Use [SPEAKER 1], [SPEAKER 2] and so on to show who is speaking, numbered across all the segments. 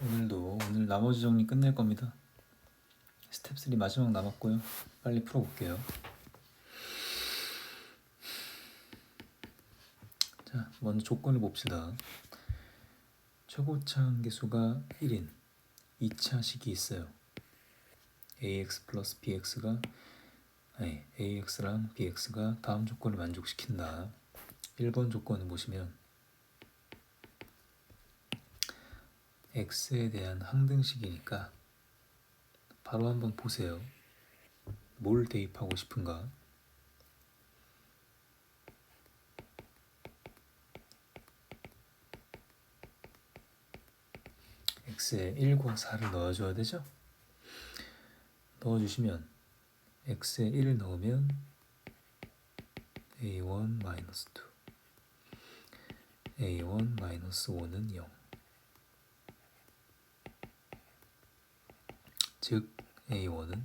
[SPEAKER 1] 오늘 나머지 정리 끝낼 겁니다. 스텝 3 마지막 남았고요. 빨리 풀어볼게요. 자, 먼저 조건을 봅시다. 최고차 한계수가 1인 2차식이 있어요. ax 플러스 bx가 ax랑 bx가 다음 조건을 만족시킨다. 1번 조건을 보시면 x에 대한 항등식이니까 바로 한번 보세요. 뭘 대입하고 싶은가? x에 1과 4를 넣어줘야 되죠? 넣어주시면 x에 1을 넣으면 a1-2 a1-5는 0. 즉 a1은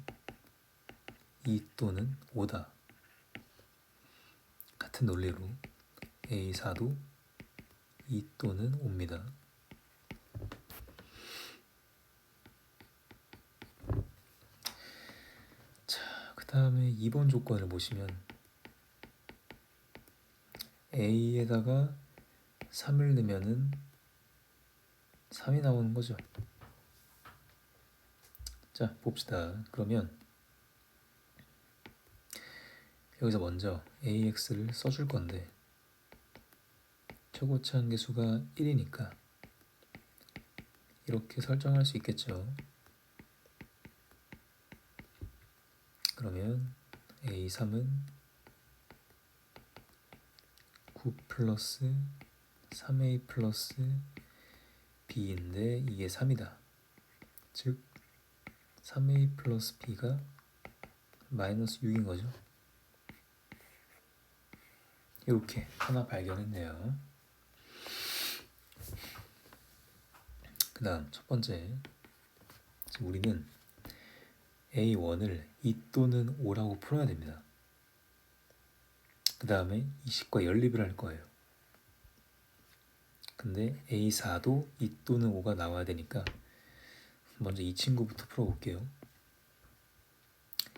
[SPEAKER 1] 2 또는 5다. 같은 논리로 a4도 2 또는 5입니다. 자, 그 다음에 2번 조건을 보시면 a에다가 3을 넣으면은 3이 나오는 거죠. 자, 봅시다. 그러면 여기서 먼저 ax를 써줄 건데 최고차 한계수가 1이니까 이렇게 설정할 수 있겠죠. 그러면 a3은 9 플러스 3a 플러스 b인데 이게 3이다. 즉 3a 플러스 b가 마이너스 6인 거죠. 이렇게 하나 발견했네요. 그 다음 첫 번째, 우리는 a1을 2 또는 5라고 풀어야 됩니다. 그 다음에 이 식과 연립을 할 거예요. 근데 a4도 2 또는 5가 나와야 되니까 먼저 이 친구부터 풀어볼게요.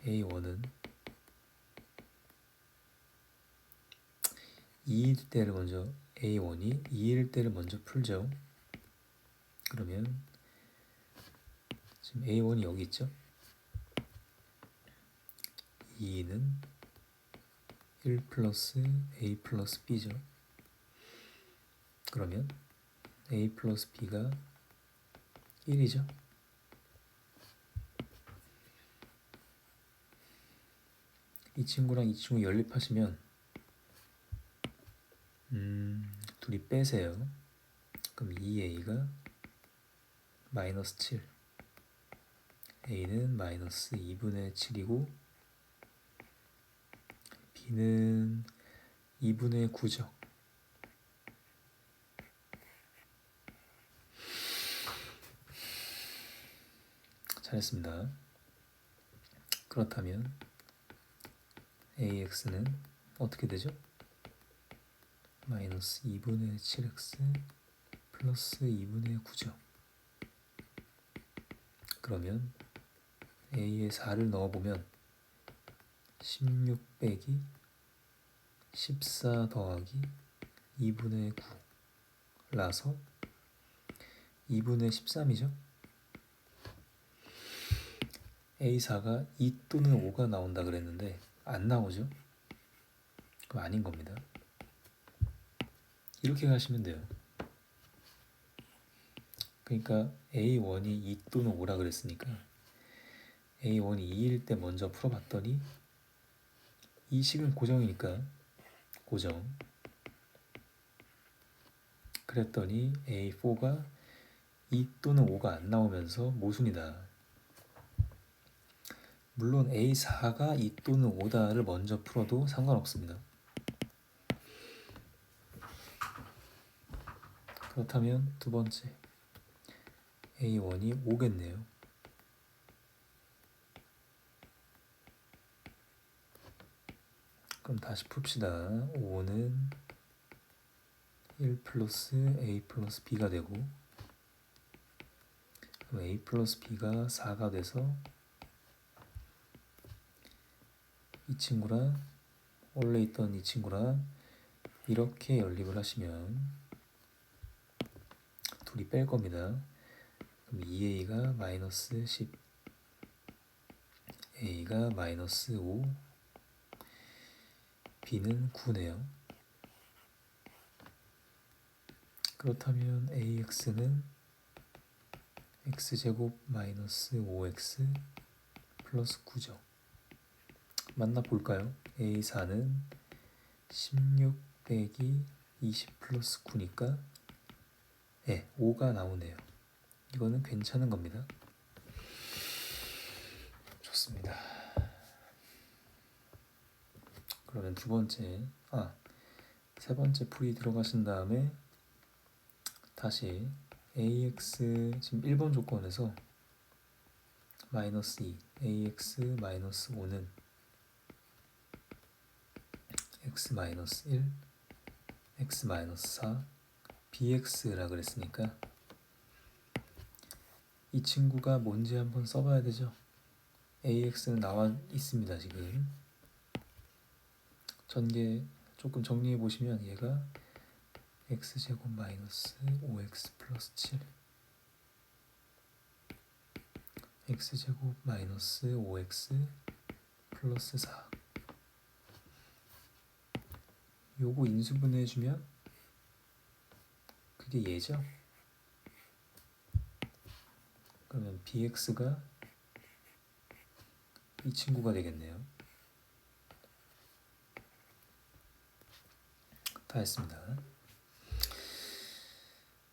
[SPEAKER 1] a1은 2일 때를 먼저 a1이 2일 때를 먼저 풀죠. 그러면 지금 a1이 여기 있죠. 2는 1 플러스 a 플러스 b죠. 그러면 a 플러스 b가 1이죠. 이 친구랑 이 친구 연립하시면 둘이 빼세요. 그럼 2a가 마이너스 7, a는 마이너스 2분의 7이고 b는 2분의 9죠. 잘했습니다. 그렇다면 ax는 어떻게 되죠? 마이너스 2분의 7x 플러스 2분의 9죠. 그러면 a에 4를 넣어보면 16 빼기 14 더하기 2분의 9 라서 2분의 13이죠. a4가 2 또는 5가 나온다 그랬는데 안 나오죠. 그럼 아닌 겁니다. 이렇게 가시면 돼요. 그러니까 a1이 2 또는 5라 그랬으니까 a1이 2일 때 먼저 풀어봤더니 이 식은 고정이니까 고정. 그랬더니 a4가 2 또는 5가 안 나오면서 모순이다. 물론 a4가 2 또는 5다를 먼저 풀어도 상관없습니다. 그렇다면 두 번째 a1이 5겠네요. 그럼 다시 풉시다. 5는 1 플러스 a 플러스 b가 되고 그럼 a 플러스 b가 4가 돼서 이 친구랑 원래 있던 이 친구랑 이렇게 연립을 하시면 둘이 뺄 겁니다. 그럼 2a가 마이너스 10, a가 마이너스 5, b는 9네요. 그렇다면 ax는 x제곱 마이너스 5x 플러스 9죠. 만나 볼까요? a4는 16 빼기 20 플러스 9니까 5가 나오네요. 이거는 괜찮은 겁니다. 좋습니다. 그러면 세 번째 풀이 들어가신 다음에 다시 ax 지금 1번 조건에서 마이너스 2, ax 마이너스 5는 x 마이너스 1, x 마이너스 4, bx라 그랬으니까 이 친구가 뭔지 한번 써봐야 되죠. ax는 나와 있습니다. 지금 전개 조금 정리해 보시면 얘가 x제곱 마이너스 5x 플러스 7, x제곱 마이너스 5x 플러스 4, 요거 인수분해해주면 그게 얘죠. 그러면 bx가 이 친구가 되겠네요. 다 했습니다.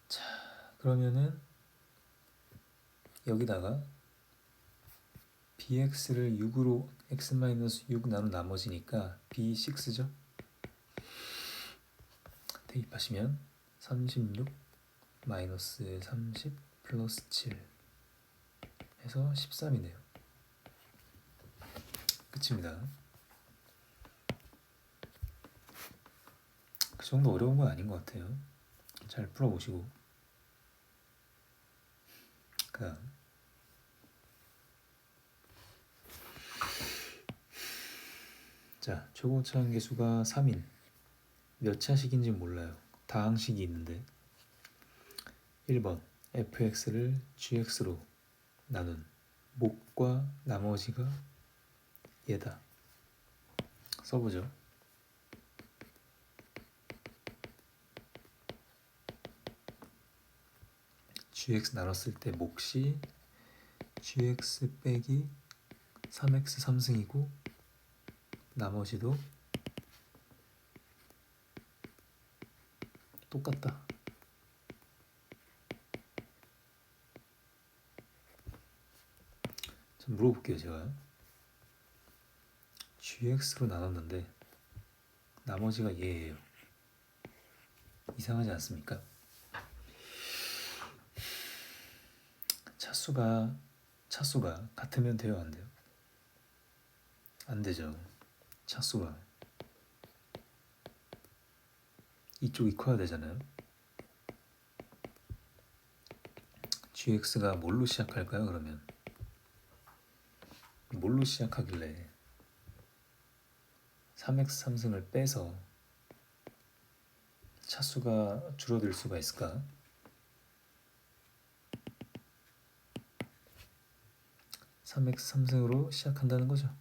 [SPEAKER 1] 자, 그러면은 여기다가 bx를 6으로 x-6 나눈 나머지니까 b6죠. 대입하시면 36 마이너스 30 플러스 7 해서 13이네요. 끝입니다. 그 정도 어려운 건 아닌 것 같아요. 잘 풀어보시고. 그다음 자, 최고차항 계수가 3인 몇 차식인지 몰라요. 다항식이 있는데 1번 fx를 gx로 나눈 목과 나머지가 얘다. 써보죠. gx 나눴을 때 몫이 gx 빼기 3x 3승이고 나머지도 똑같다. 좀 물어볼게요. 제가 gx로 나눴는데 나머지가 얘예요. 이상하지 않습니까? 차수가 같으면 돼요, 안 돼요? 안 되죠. 차수가 이쪽이 커야 되잖아요. gx가 뭘로 시작할까요? 그러면 뭘로 시작하길래 3x 3승을 빼서 차수가 줄어들 수가 있을까? 3x 3승으로 시작한다는 거죠.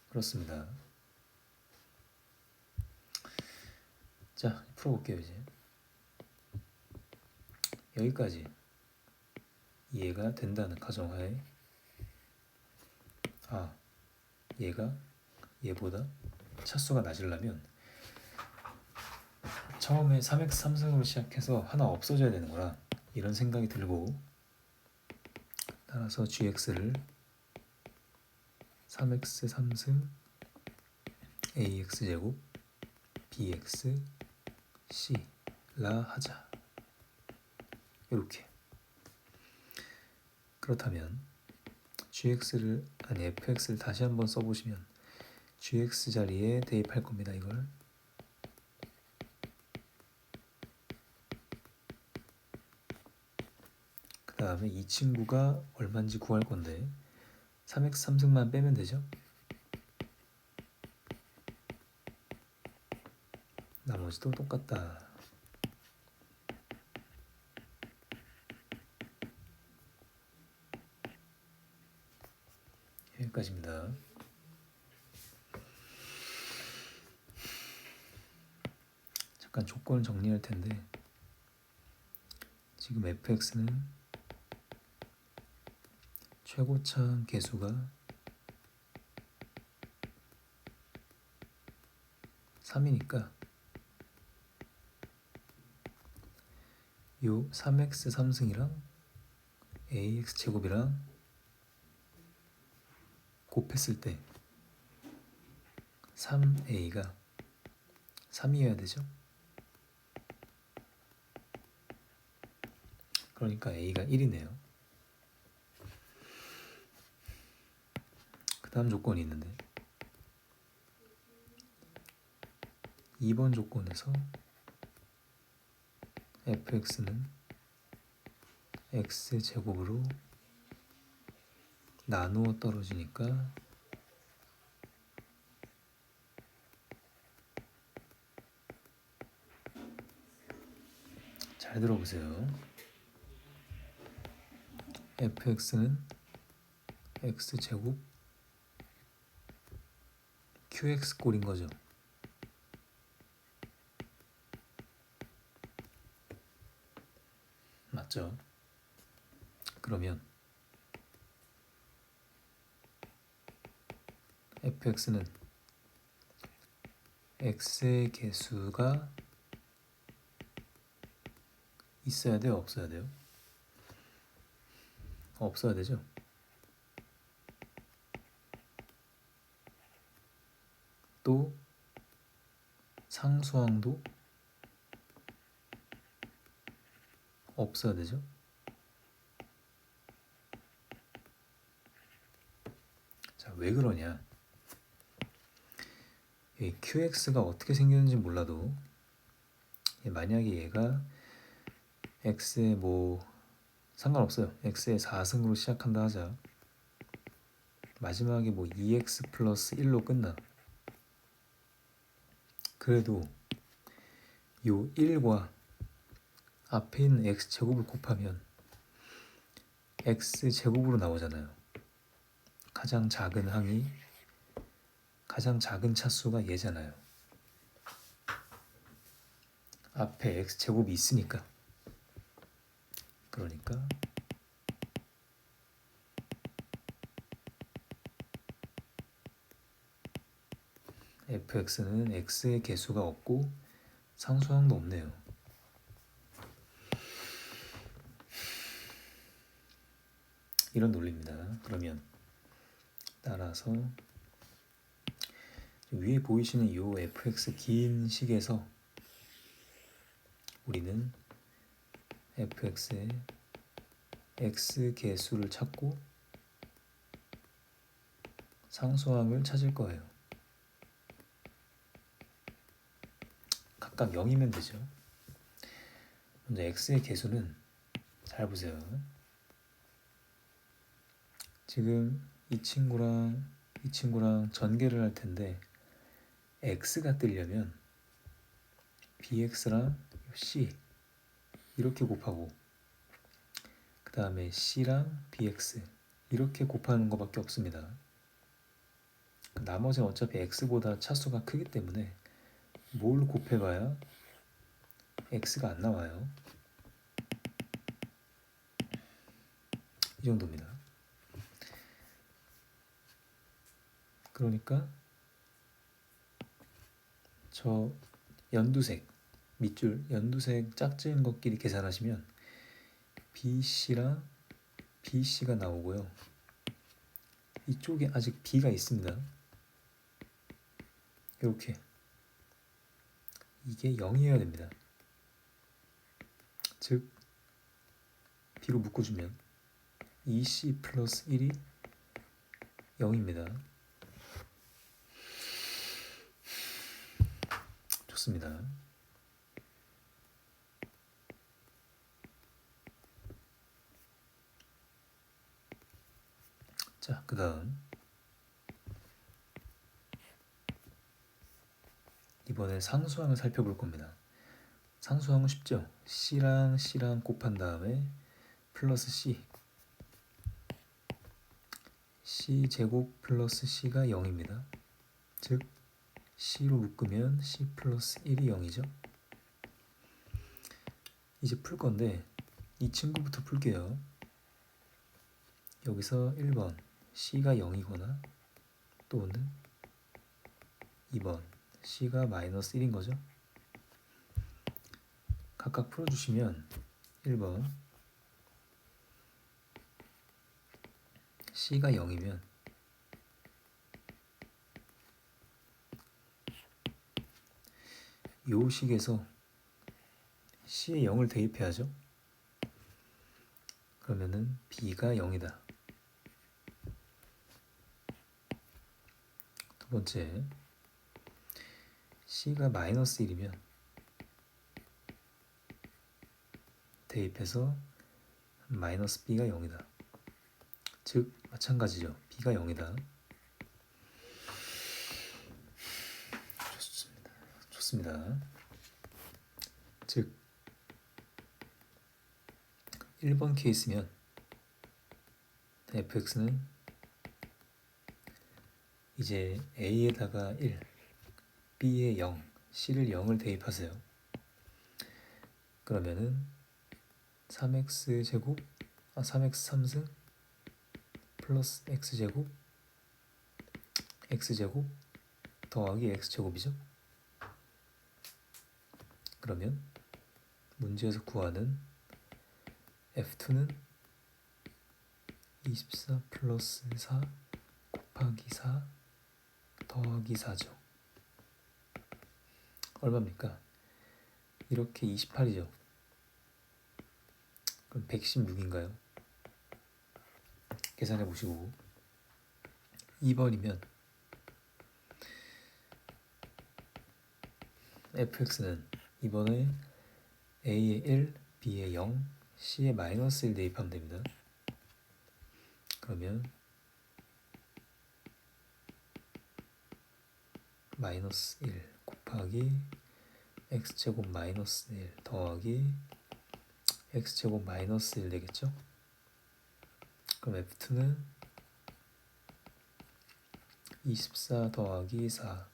[SPEAKER 1] 그렇습니다. 자, 풀어볼게요. 이제 여기까지 이해가 된다는 가정하에 얘가 얘보다 차수가 낮으려면 처음에 3x 3승으로 시작해서 하나 없어져야 되는 거라 이런 생각이 들고, 따라서 gx를 3x 3승 ax제곱 bx c라 하자. 이렇게. 그렇다면 fx를 다시 한번 써보시면 gx 자리에 대입할 겁니다. 이걸 다음에 이 친구가 얼마인지 구할 건데 3x 3승만 빼면 되죠. 나머지도 똑같다. 여기까지입니다. 잠깐 조건을 정리할 텐데 지금 fx는 최고차 개수가 3이니까 요 3x 3승이랑 ax 제곱이랑 곱했을 때 3a가 3이어야 되죠. 그러니까 a가 1이네요. 그 다음 조건이 있는데 2번 조건에서 fx는 x제곱으로 나누어 떨어지니까 잘 들어보세요. fx는 x제곱 qx꼴인 거죠. 맞죠? 그러면 fx는 x의 개수가 있어야 돼요? 없어야 돼요? 없어야 되죠? 또 상수항도 없어야 되죠? 자, 왜 그러냐? 이 QX가 어떻게 생겼는지 몰라도 만약에 얘가 X에 뭐 상관없어요. X에 4승으로 시작한다 하자. 마지막에 뭐 2x 플러스 1로 끝나. 그래도 요 1과 앞에 있는 x제곱을 곱하면 x제곱으로 나오잖아요. 가장 작은 항이 가장 작은 차수가 얘잖아요. 앞에 x제곱이 있으니까. 그러니까 fx는 x의 개수가 없고 상수항도 없네요. 이런 논리입니다. 그러면 따라서 위에 보이시는 이 fx 긴 식에서 우리는 fx의 x 개수를 찾고 상수항을 찾을 거예요. 각각 0이면 되죠. 먼저 x의 개수는 잘 보세요. 지금 이 친구랑 전개를 할 텐데 x가 뜨려면 bx랑 c 이렇게 곱하고 그 다음에 c랑 bx 이렇게 곱하는 것밖에 없습니다. 나머지는 어차피 x보다 차수가 크기 때문에 뭘 곱해봐야 x가 안 나와요. 이 정도입니다. 그러니까 저 연두색 밑줄 연두색 짝지은 것끼리 계산하시면 BC랑 BC가 나오고요. 이쪽에 아직 B가 있습니다. 이렇게 이게 0이어야 됩니다. 즉 B로 묶어주면 2C 플러스 1이 0입니다. 좋습니다. 자, 그 다음 이번에 상수항을 살펴볼 겁니다. 상수항은 쉽죠? C랑 C랑 곱한 다음에 플러스 C 제곱 플러스 C가 0입니다. 즉 C로 묶으면 C 플러스 1이 0이죠. 이제 풀 건데 이 친구부터 풀게요. 여기서 1번 C가 0이거나 또는 2번 C가 마이너스 1인 거죠. 각각 풀어주시면 1번 C가 0이면 요 식에서 C에 0을 대입해야죠. 그러면은 B가 0이다. 두 번째, C가 마이너스 1이면 대입해서 마이너스 B가 0이다. 즉 마찬가지죠. B가 0이다. 좋습니다. 즉 1번 케이스면 fx는 이제 a에다가 1, b에 0, c를 0을 대입하세요. 그러면은 3x 제곱 3x 3승 플러스 x제곱 x제곱 더하기 x제곱이죠. 그러면 문제에서 구하는 f2는 24 플러스 4 곱하기 4 더하기 4죠. 얼마입니까? 이렇게 28이죠. 그럼 116인가요? 계산해 보시고 2번이면 fx는 이번에 a에 1, b에 0, c에 마이너스 1 대입하면 됩니다. 그러면 마이너스 1 곱하기 x제곱 마이너스 1 더하기 x제곱 마이너스 1 되겠죠? 그럼 f2는 24 더하기 4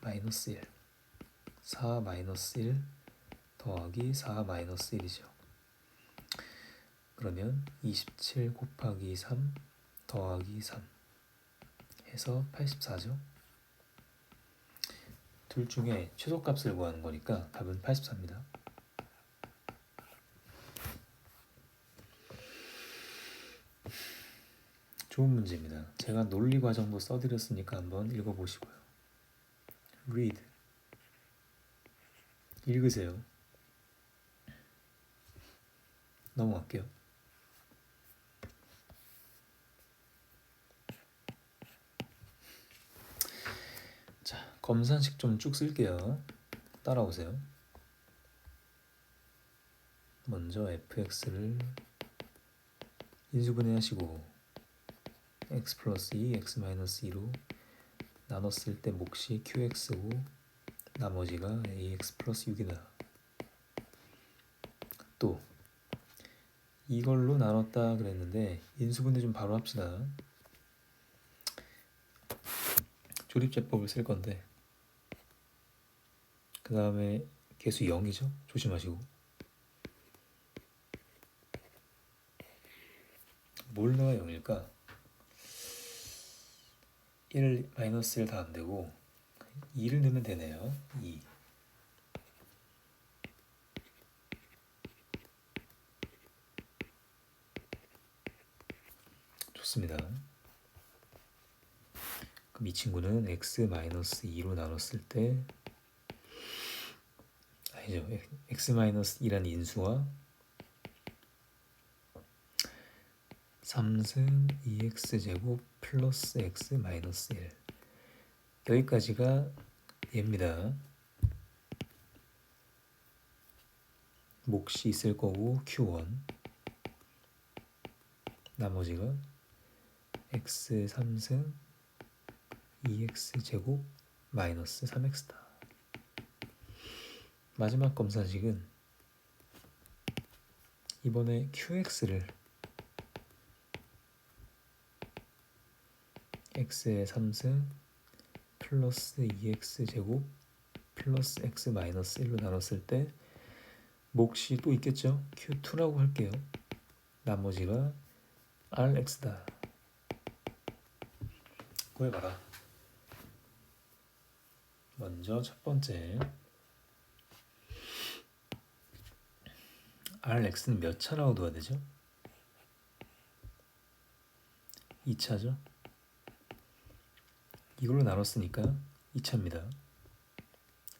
[SPEAKER 1] 마이너스 1 4 마이너스 1 더하기 4 마이너스 1이죠. 그러면 27 곱하기 3 더하기 3 해서 84죠. 둘 중에 최소값을 구하는 거니까 답은 84입니다. 좋은 문제입니다. 제가 논리 과정도 써드렸으니까 한번 읽어보시고요. read 읽으세요. 넘어갈게요. 자, 검산식 좀 쭉 쓸게요. 따라오세요. 먼저 fx를 인수분해 하시고 x 플러스 2, x 마이너스 2로 나눴을 때 몫이 qx고 나머지가 ax 플러스 6이다. 또 이걸로 나눴다 그랬는데 인수분해 좀 바로 합시다. 조립제법을 쓸 건데 그 다음에 개수 0이죠. 조심하시고 뭘 넣어야 0일까? 1 마이너스 1 다 안되고 2를 넣으면 되네요. 2 좋습니다. 그럼 이 친구는 x 마이너스 2로 나눴을 때 아니죠. x 마이너스 2라는 인수와 3승 2x제곱 플러스 x 마이너스 1 여기까지가 얘입니다. 몫이 있을 거고 q1 나머지가 x 3승 2x제곱 마이너스 3x다. 마지막 검사식은 이번에 qx를 x의 3승 플러스 2x제곱 플러스 x 마이너스 1로 나눴을 때 몫이 또 있겠죠? q2라고 할게요. 나머지가 rx다. 구해봐라. 먼저 첫 번째 rx는 몇 차라고 둬야 되죠? 2차죠? 이걸로 나눴으니까 2차입니다.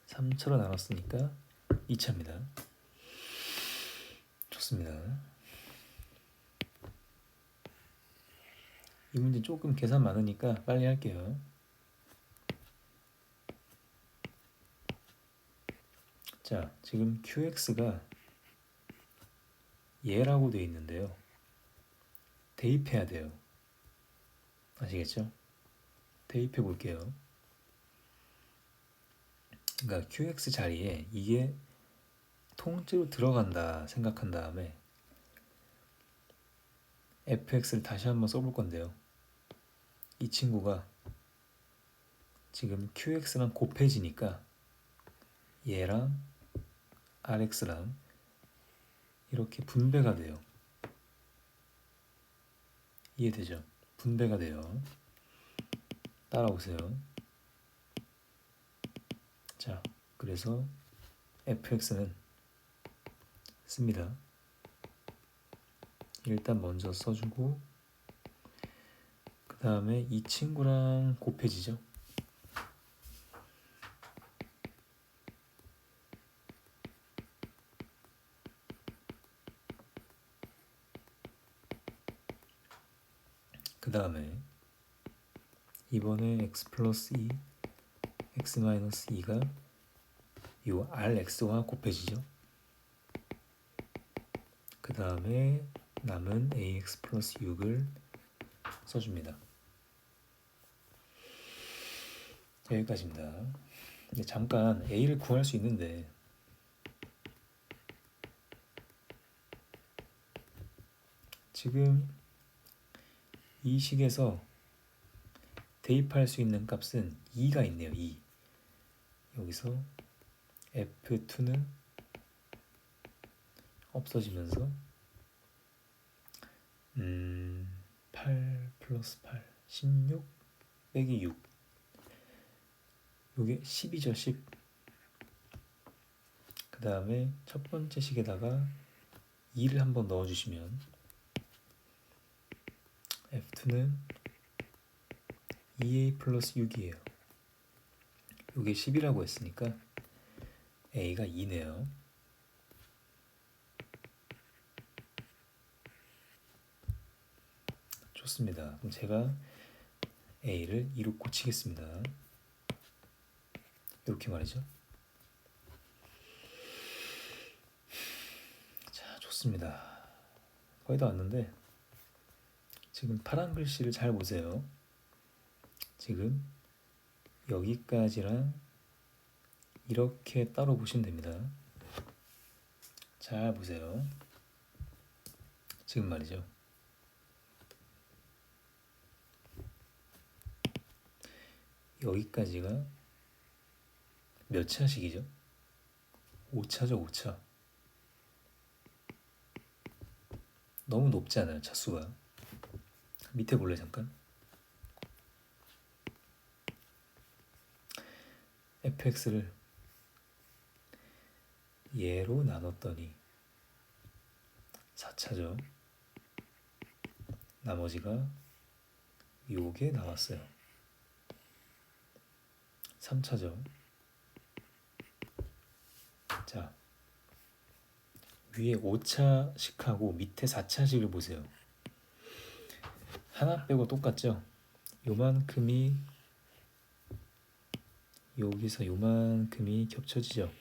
[SPEAKER 1] 3차로 나눴으니까 2차입니다. 좋습니다. 이 문제 조금 계산 많으니까 빨리 할게요. 자, 지금 qx가 얘라고 되어 있는데요. 대입해야 돼요. 아시겠죠? 대입해 볼게요. 그러니까 qx 자리에 이게 통째로 들어간다 생각한 다음에 fx를 다시 한번 써볼 건데요. 이 친구가 지금 qx랑 곱해지니까 얘랑 rx랑 이렇게 분배가 돼요. 이해되죠? 분배가 돼요. 따라오세요. 자, 그래서 fx는 씁니다. 일단 먼저 써주고 그 다음에 이 친구랑 곱해지죠. 그 다음에 이번에 x 플러스 2 x 마이너스 2가 이 rx와 곱해지죠. 그 다음에 남은 ax 플러스 6을 써줍니다. 여기까지입니다. 근데 잠깐 a를 구할 수 있는데 지금 이 식에서 대입할 수 있는 값은 2가 있네요. 2. 여기서 f2는 없어지면서 8 플러스 8 16 빼기 6 요게 10이죠. 10. 그 다음에 첫 번째 식에다가 2를 한번 넣어주시면 f2는 2a 플러스 6이에요. 요게 10이라고 했으니까 a가 2네요. 좋습니다. 그럼 제가 a를 2로 고치겠습니다. 이렇게 말이죠. 자, 좋습니다. 거의 다 왔는데 지금 파란 글씨를 잘 보세요. 지금 여기까지랑 이렇게 따로 보시면 됩니다. 잘 보세요. 지금 말이죠. 여기까지가 몇 차식이죠? 5차죠. 5차. 너무 높지 않아요, 차수가. 밑에 볼래 잠깐? fx를 얘로 나눴더니 4차죠. 나머지가 요게 나왔어요. 3차죠. 자, 위에 5차식하고 밑에 4차식을 보세요. 하나 빼고 똑같죠? 요만큼이 여기서 요만큼이 겹쳐지죠.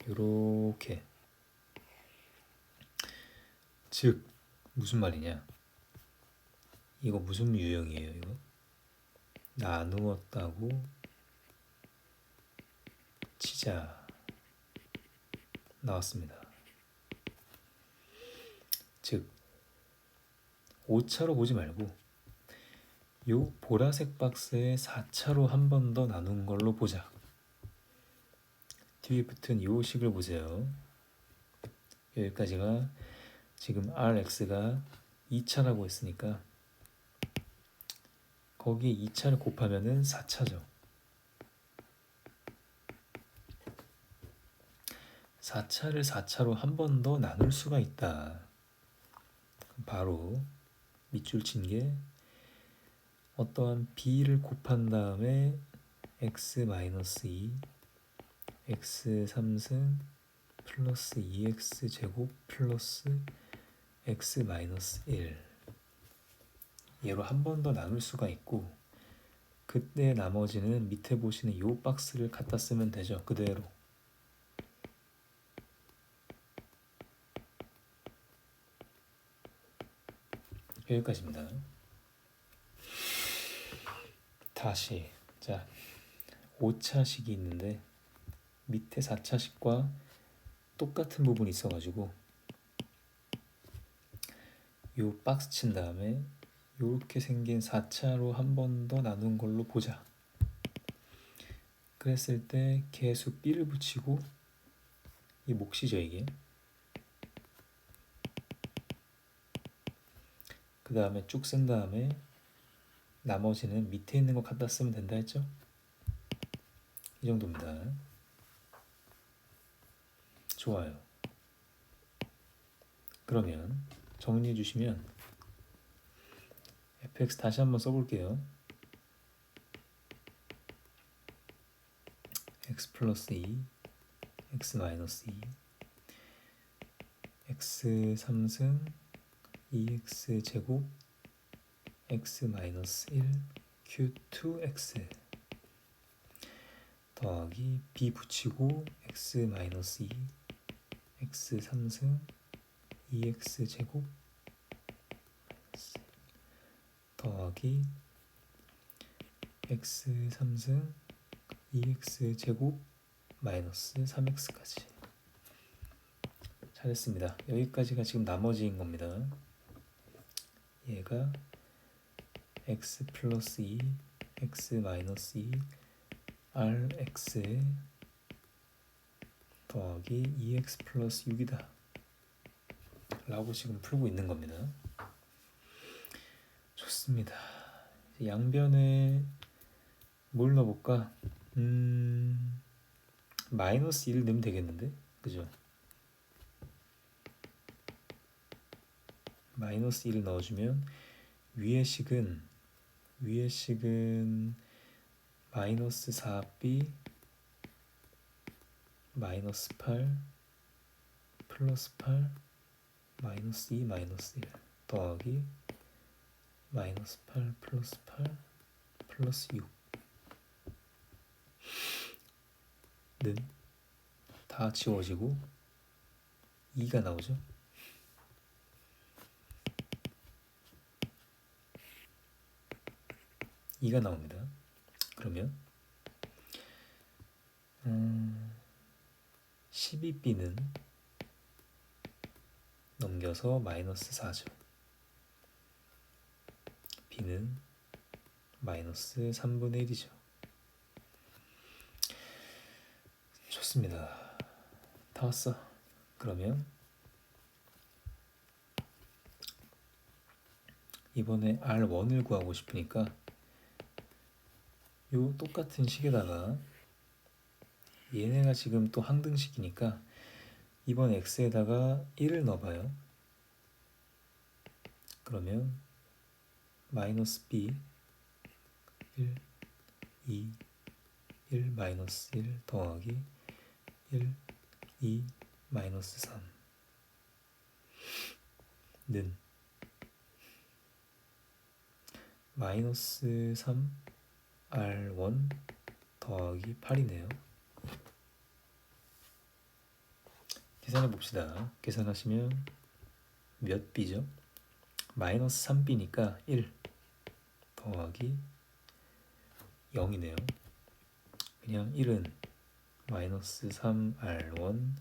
[SPEAKER 1] 요렇게. 즉 무슨 말이냐? 이거 무슨 유형이에요? 이거 나누었다고 치자 나왔습니다. 즉 5차로 보지 말고 요 보라색 박스에 4차로 한 번 더 나눈 걸로 보자. 뒤에 붙은 요 식을 보세요. 여기까지가 지금 Rx가 2차라고 했으니까 거기에 2차를 곱하면은 4차죠. 4차를 4차로 한 번 더 나눌 수가 있다. 바로 밑줄 친 게 어떠한 b를 곱한 다음에 x-2 x 3승 플러스 2x 제곱 플러스 x-1 얘로 한 번 더 나눌 수가 있고 그때 나머지는 밑에 보시는 이 박스를 갖다 쓰면 되죠. 그대로. 여기까지입니다. 다시 자 5차식이 있는데 밑에 4차식과 똑같은 부분이 있어가지고 요 박스 친 다음에 요렇게 생긴 4차로 한 번 더 나눈 걸로 보자. 그랬을 때 개수 b를 붙이고 이 몫이죠 이게. 그 다음에 쭉 쓴 다음에 나머지는 밑에 있는 거 갖다 쓰면 된다 했죠? 이 정도입니다. 좋아요. 그러면 정리해 주시면 fx 다시 한번 써볼게요. x 플러스 2 x 마이너스 2 x 3승 2x 제곱 x 마이너스 1 q2x 더하기 b 붙이고 x 마이너스 2 x 3승 2x 제곱 더하기 x 3승 2x 제곱 마이너스 3x까지. 잘했습니다. 여기까지가 지금 나머지인 겁니다. 얘가 x 플러스 2 x 마이너스 2 rx 더하기 2x 플러스 6이다 라고 지금 풀고 있는 겁니다. 좋습니다. 양변에 뭘 넣어볼까? 마이너스 1 넣으면 되겠는데? 그죠? 마이너스 1을 넣어주면 위의 식은 마이너스 4b 마이너스 8 플러스 8 마이너스 2 마이너스 1 더하기 마이너스 8 플러스 8 플러스 6는 다 지워지고 2가 나오죠. 이가 나옵니다. 그러면 12b는 넘겨서 마이너스 4죠. b는 마이너스 3분의 1이죠. 좋습니다. 다 왔어. 그러면 이번에 R1을 구하고 싶으니까 요 똑같은 식에다가 얘네가 지금 또 항등식이니까 이번 x에다가 1을 넣어봐요. 그러면 마이너스 b 1, 2, 1 마이너스 1 더하기 1, 2 마이너스 3는 마이너스 3 R1 더하기 8이네요. 계산해 봅시다. 계산하시면 몇 b죠? 마이너스 3b니까 1 더하기 0이네요. 그냥 1은 마이너스 3R1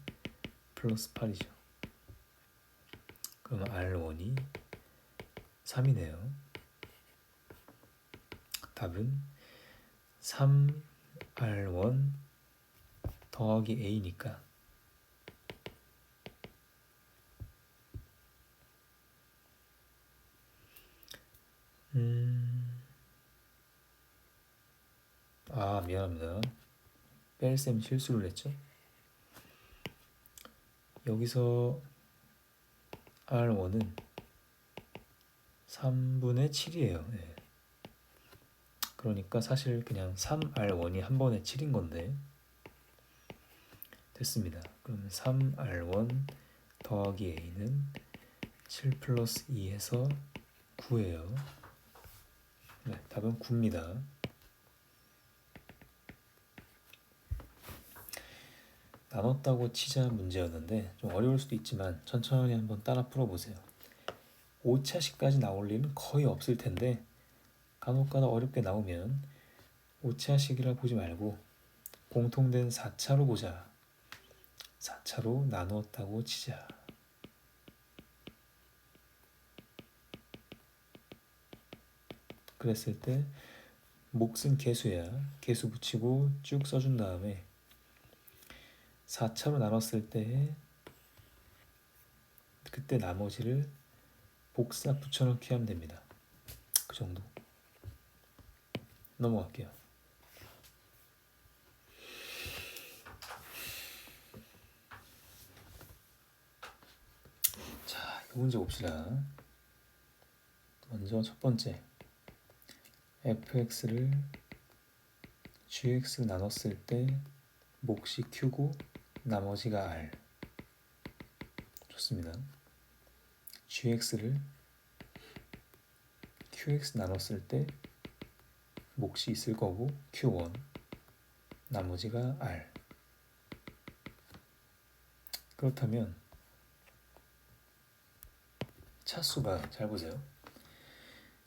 [SPEAKER 1] 플러스 8이죠. 그럼 R1이 3이네요. 답은 3R1 더하기 A니까 미안합니다. 뺄셈 실수를 했죠. 여기서 R1은 3분의 7이에요. 네. 그러니까 사실 그냥 3R1이 한 번에 7인 건데 됐습니다. 그러면 3R1 더하기 A는 7 플러스 2해서 9예요. 네, 답은 9입니다. 나눴다고 치자 문제였는데 좀 어려울 수도 있지만 천천히 한번 따라 풀어보세요. 5차식까지 나올 일은 거의 없을 텐데 간혹가다 어렵게 나오면 5차식이라 보지 말고 공통된 4차로 보자. 4차로 나누었다고 치자. 그랬을 때 몫은 개수야. 개수 붙이고 쭉 써준 다음에 4차로 나눴을 때 그때 나머지를 복사 붙여넣기 하면 됩니다. 그 정도. 넘어갈게요. 자, 이 문제 봅시다. 먼저 첫 번째 fx를 gx 나눴을 때 몫이 q고 나머지가 r. 좋습니다. gx를 qx 나눴을 때 몫이 있을 거고 q1 나머지가 r. 그렇다면 차수가 잘 보세요.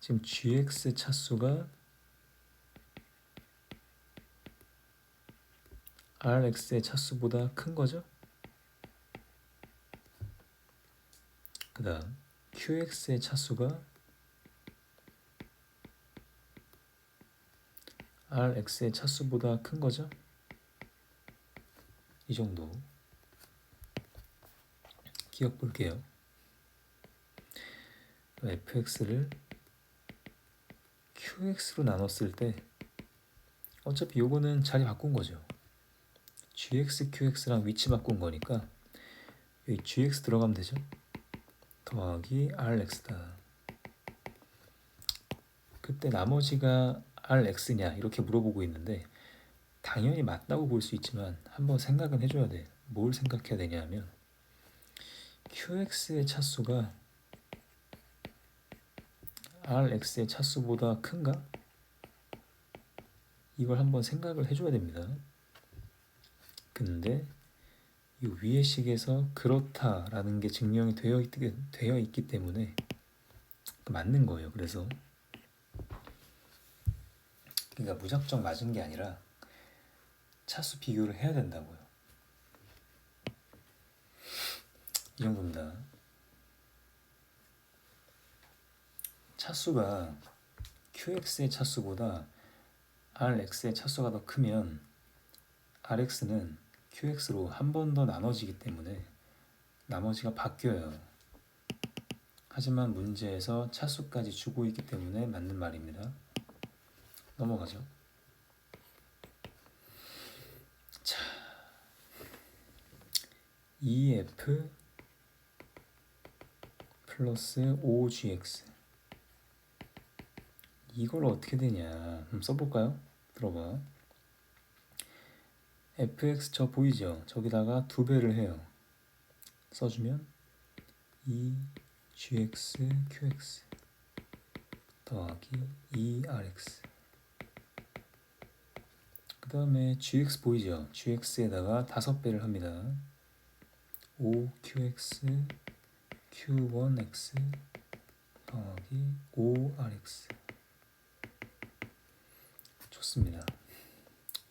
[SPEAKER 1] 지금 gx 차수가 rx의 차수보다 큰 거죠? 그 다음 qx의 차수가 rx의 차수보다 큰 거죠? 이 정도 기억 볼게요. fx를 qx로 나눴을 때 어차피 요거는 자리 바꾼 거죠. gx, qx랑 위치 바꾼 거니까 여기 gx 들어가면 되죠. 더하기 rx다. 그때 나머지가 rx냐 이렇게 물어보고 있는데 당연히 맞다고 볼 수 있지만 한번 생각은 해줘야 돼. 뭘 생각해야 되냐 하면 qx의 차수가 rx의 차수보다 큰가? 이걸 한번 생각을 해줘야 됩니다. 근데 이 위의 식에서 그렇다라는 게 증명이 되어 있기 때문에 맞는 거예요. 그래서 그러니까 무작정 맞은 게 아니라 차수 비교를 해야 된다고요. 이 정도입니다. 차수가 qx의 차수보다 rx의 차수가 더 크면 rx는 qx로 한 번 더 나눠지기 때문에 나머지가 바뀌어요. 하지만 문제에서 차수까지 주고 있기 때문에 맞는 말입니다. 넘어가죠. 자, 2f 플러스 5gx 이걸 어떻게 되냐 한번 써볼까요? 들어봐. fx 저 보이죠? 저기다가 2배를 해요. 써주면 2gx qx 더하기 2rx 그 다음에 gx 보이죠? gx에다가 5배를 합니다. 5qx q1x 더하기 5rx 좋습니다.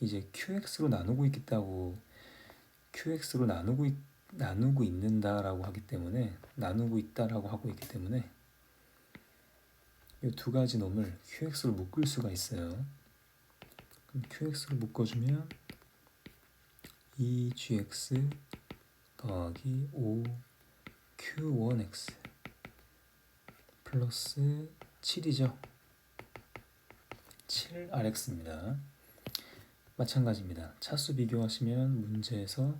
[SPEAKER 1] 이제 QX로 나누고 있겠다고 QX로 나누고 있는다라고 하기 때문에 나누고 있다라고 하고 있기 때문에 이 두 가지 놈을 QX로 묶을 수가 있어요. 그럼 QX로 묶어주면 2GX 더하기 5Q1X 플러스 7이죠. 7RX입니다. 마찬가지입니다. 차수 비교하시면 문제에서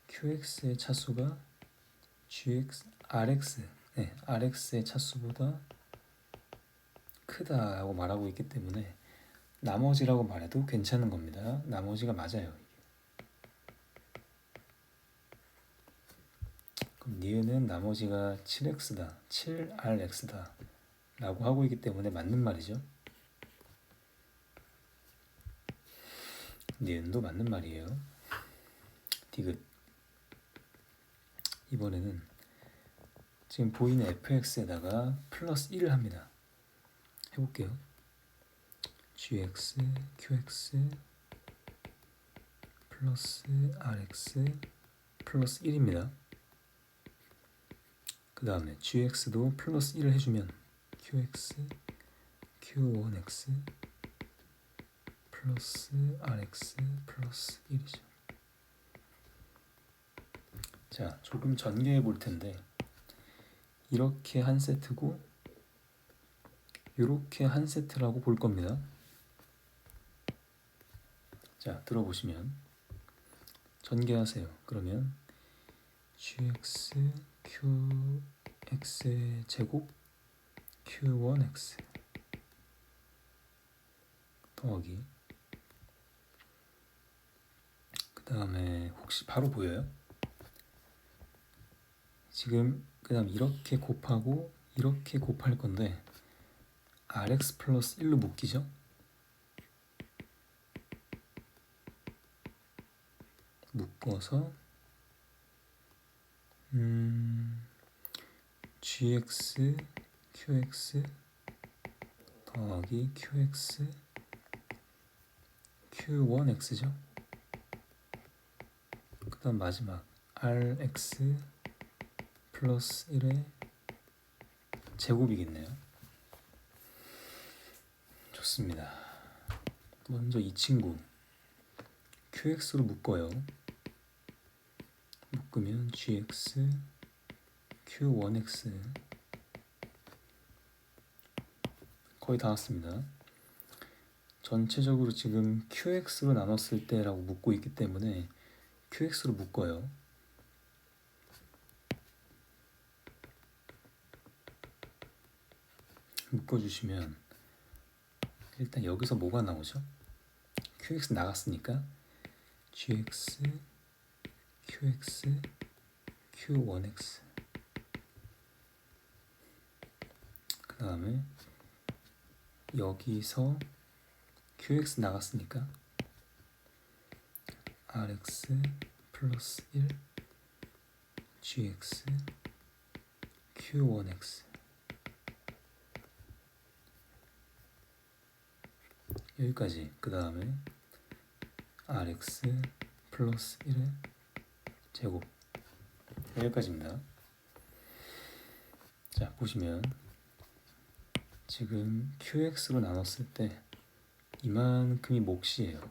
[SPEAKER 1] QX의 차수가 RX의 차수보다 크다고 말하고 있기 때문에 나머지라고 말해도 괜찮은 겁니다. 나머지가 맞아요. 그럼 니은은 나머지가 7x다, 7rx다 라고 하고 있기 때문에 맞는 말이죠. 니은도 맞는 말이에요. 디귿. 이번에는 지금 보이는 fx에다가 플러스 1을 합니다. 해볼게요. gx, qx 플러스 rx 플러스 1입니다. 그 다음에 gx도 플러스 1을 해주면 qx, q1x 플러스 rx 플러스 1이죠. 자, 조금 전개해 볼 텐데 이렇게 한 세트고 이렇게 한 세트라고 볼 겁니다. 자, 들어보시면 전개하세요. 그러면 gx, qx의 제곱 q1x 더하기 그 다음에 혹시 바로 보여요? 지금 그 다음 이렇게 곱하고 이렇게 곱할 건데 rx 플러스 1로 묶이죠? 묶어서 gx, qx 더하기 qx, q1x죠? 그 다음 마지막 rx 플러스 1의 제곱이겠네요. 좋습니다. 먼저 이 친구 qx로 묶어요. 묶으면 gx, q1x 거의 다 왔습니다. 전체적으로 지금 qx로 나눴을 때라고 묶고 있기 때문에 qx로 묶어요. 묶어주시면 일단 여기서 뭐가 나오죠? qx 나갔으니까 gx, qx, q1x 그 다음에 여기서 qx 나갔으니까 rx 플러스 1 gx, q1x 여기까지. 그 다음에 rx 플러스 1의 제곱 여기까지입니다. 자, 보시면 지금 qx로 나눴을 때 이만큼이 몫이에요.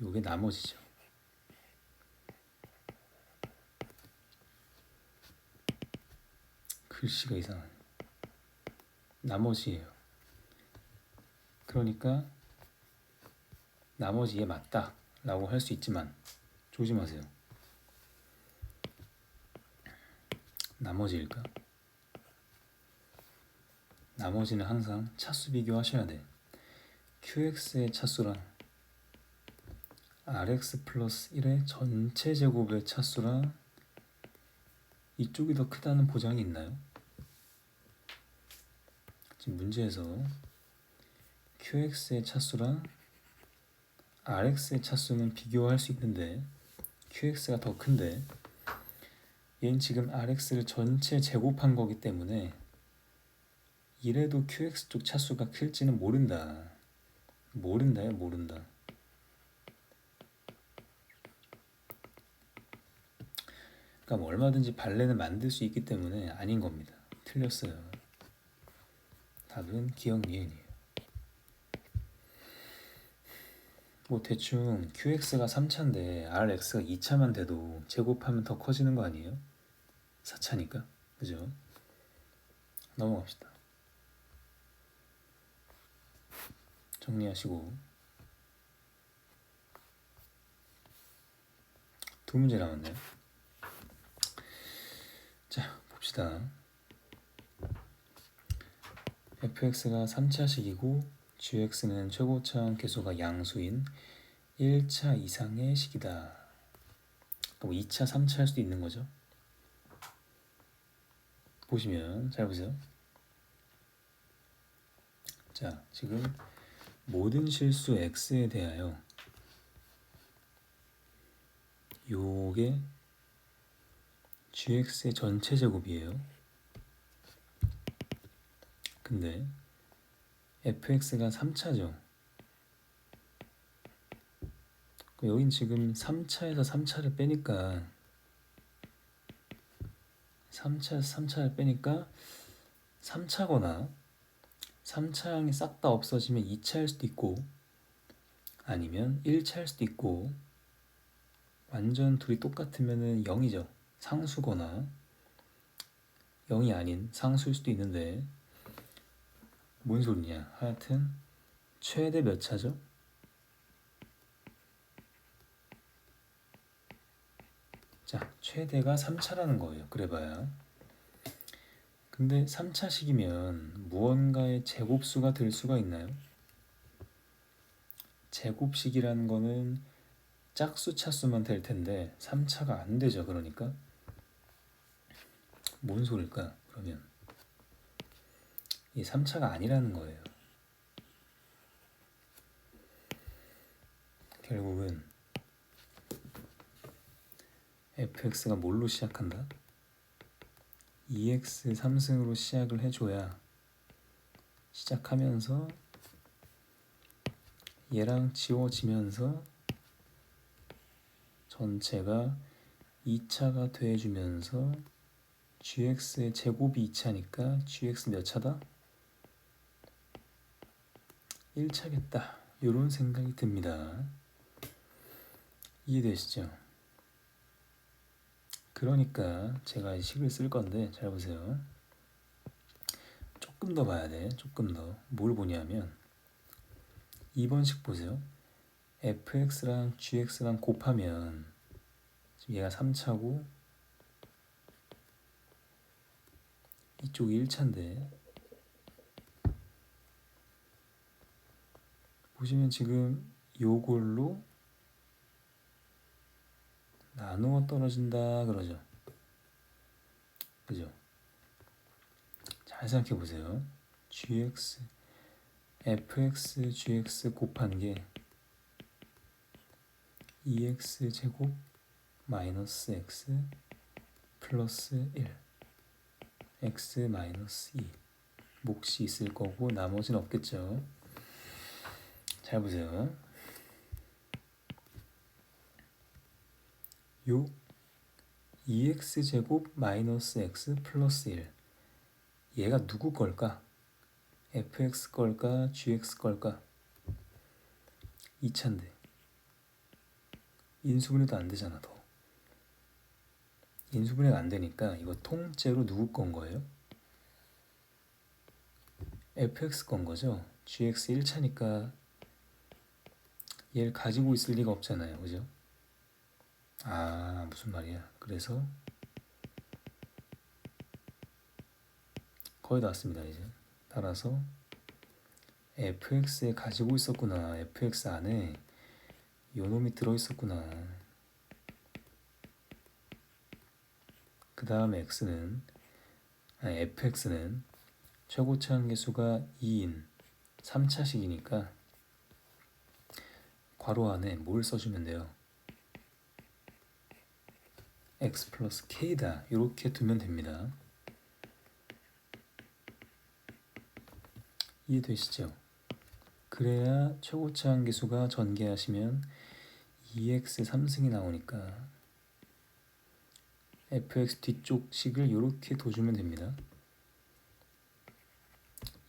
[SPEAKER 1] 요게 나머지죠. 글씨가 이상하네. 나머지예요. 그러니까 나머지에 맞다 라고 할 수 있지만 조심하세요. 나머지일까? 나머지는 항상 차수 비교하셔야 돼. qx의 차수랑 rx 플러스 1의 전체 제곱의 차수랑 이쪽이 더 크다는 보장이 있나요? 지금 문제에서 qx의 차수랑 rx의 차수는 비교할 수 있는데 qx가 더 큰데 얘는 지금 rx를 전체 제곱한 거기 때문에 이래도 QX 쪽 차수가 클지는 모른다. 모른다요, 모른다. 그러니까 뭐 얼마든지 발레는 만들 수 있기 때문에 아닌 겁니다. 틀렸어요. 답은 기억 니은이에요. 뭐 대충 QX가 3차인데 RX가 2차만 돼도 제곱하면 더 커지는 거 아니에요? 4차니까. 그죠? 넘어갑시다. 정리하시고 두 문제 남았네요. 자, 봅시다. fx가 3차식이고 gx는 최고차원 계수가 양수인 1차 이상의 식이다. 뭐 2차, 3차 할 수도 있는 거죠. 보시면 잘 보세요. 자, 지금 모든 실수 x에 대하여 요게 gx의 전체 제곱이에요. 근데 fx가 3차죠. 여긴 지금 3차에서 3차를 빼니까 3차에서 3차를 빼니까 3차거나 3차항이 싹 다 없어지면 2차일 수도 있고 아니면 1차일 수도 있고 완전 둘이 똑같으면 0이죠. 상수거나 0이 아닌 상수일 수도 있는데 뭔 소리냐. 하여튼 최대 몇 차죠? 자, 최대가 3차라는 거예요. 그래봐야. 근데 3차식이면 무언가의 제곱수가 될 수가 있나요? 제곱식이라는 거는 짝수 차수만 될 텐데 3차가 안 되죠. 그러니까 뭔 소릴까? 그러면 이 3차가 아니라는 거예요. 결국은 fx가 뭘로 시작한다? 2x 3승으로 시작을 해줘야 시작하면서 얘랑 지워지면서 전체가 2차가 돼주면서 gx의 제곱이 2차니까 gx 몇 차다? 1차겠다. 이런 생각이 듭니다. 이해되시죠? 그러니까 제가 이 식을 쓸 건데 잘 보세요. 조금 더 봐야 돼. 조금 더. 뭘 보냐면 2번 식 보세요. fx랑 gx랑 곱하면 지금 얘가 3차고 이쪽이 1차인데 보시면 지금 요걸로 나누어 떨어진다 그러죠. 그죠? 잘 생각해 보세요. gx, fx, gx 곱한 게 2x 제곱 마이너스 x 플러스 1 x 마이너스 2 몫이 있을 거고 나머지는 없겠죠. 잘 보세요. 요 2x 제곱 마이너스 x 플러스 1 얘가 누구 걸까? fx 걸까? gx 걸까? 2차인데 인수분해도 안 되잖아. 더 인수분해가 안 되니까 이거 통째로 누구 건 거예요? fx 건 거죠. gx 1차니까 얘를 가지고 있을 리가 없잖아요. 그죠? 아, 무슨 말이야. 그래서 거의 다 왔습니다. 이제 따라서 fx에 가지고 있었구나. fx 안에 요 놈이 들어있었구나. 그 다음에 fx는 최고차항 계수가 2인 3차식이니까 괄호 안에 뭘 써주면 돼요? x 플러스 k다. 이렇게 두면 됩니다. 이해되시죠? 그래야 최고차 한계수가 전개하시면 2x 3승이 나오니까 fx 뒤쪽 식을 이렇게 둬주면 됩니다.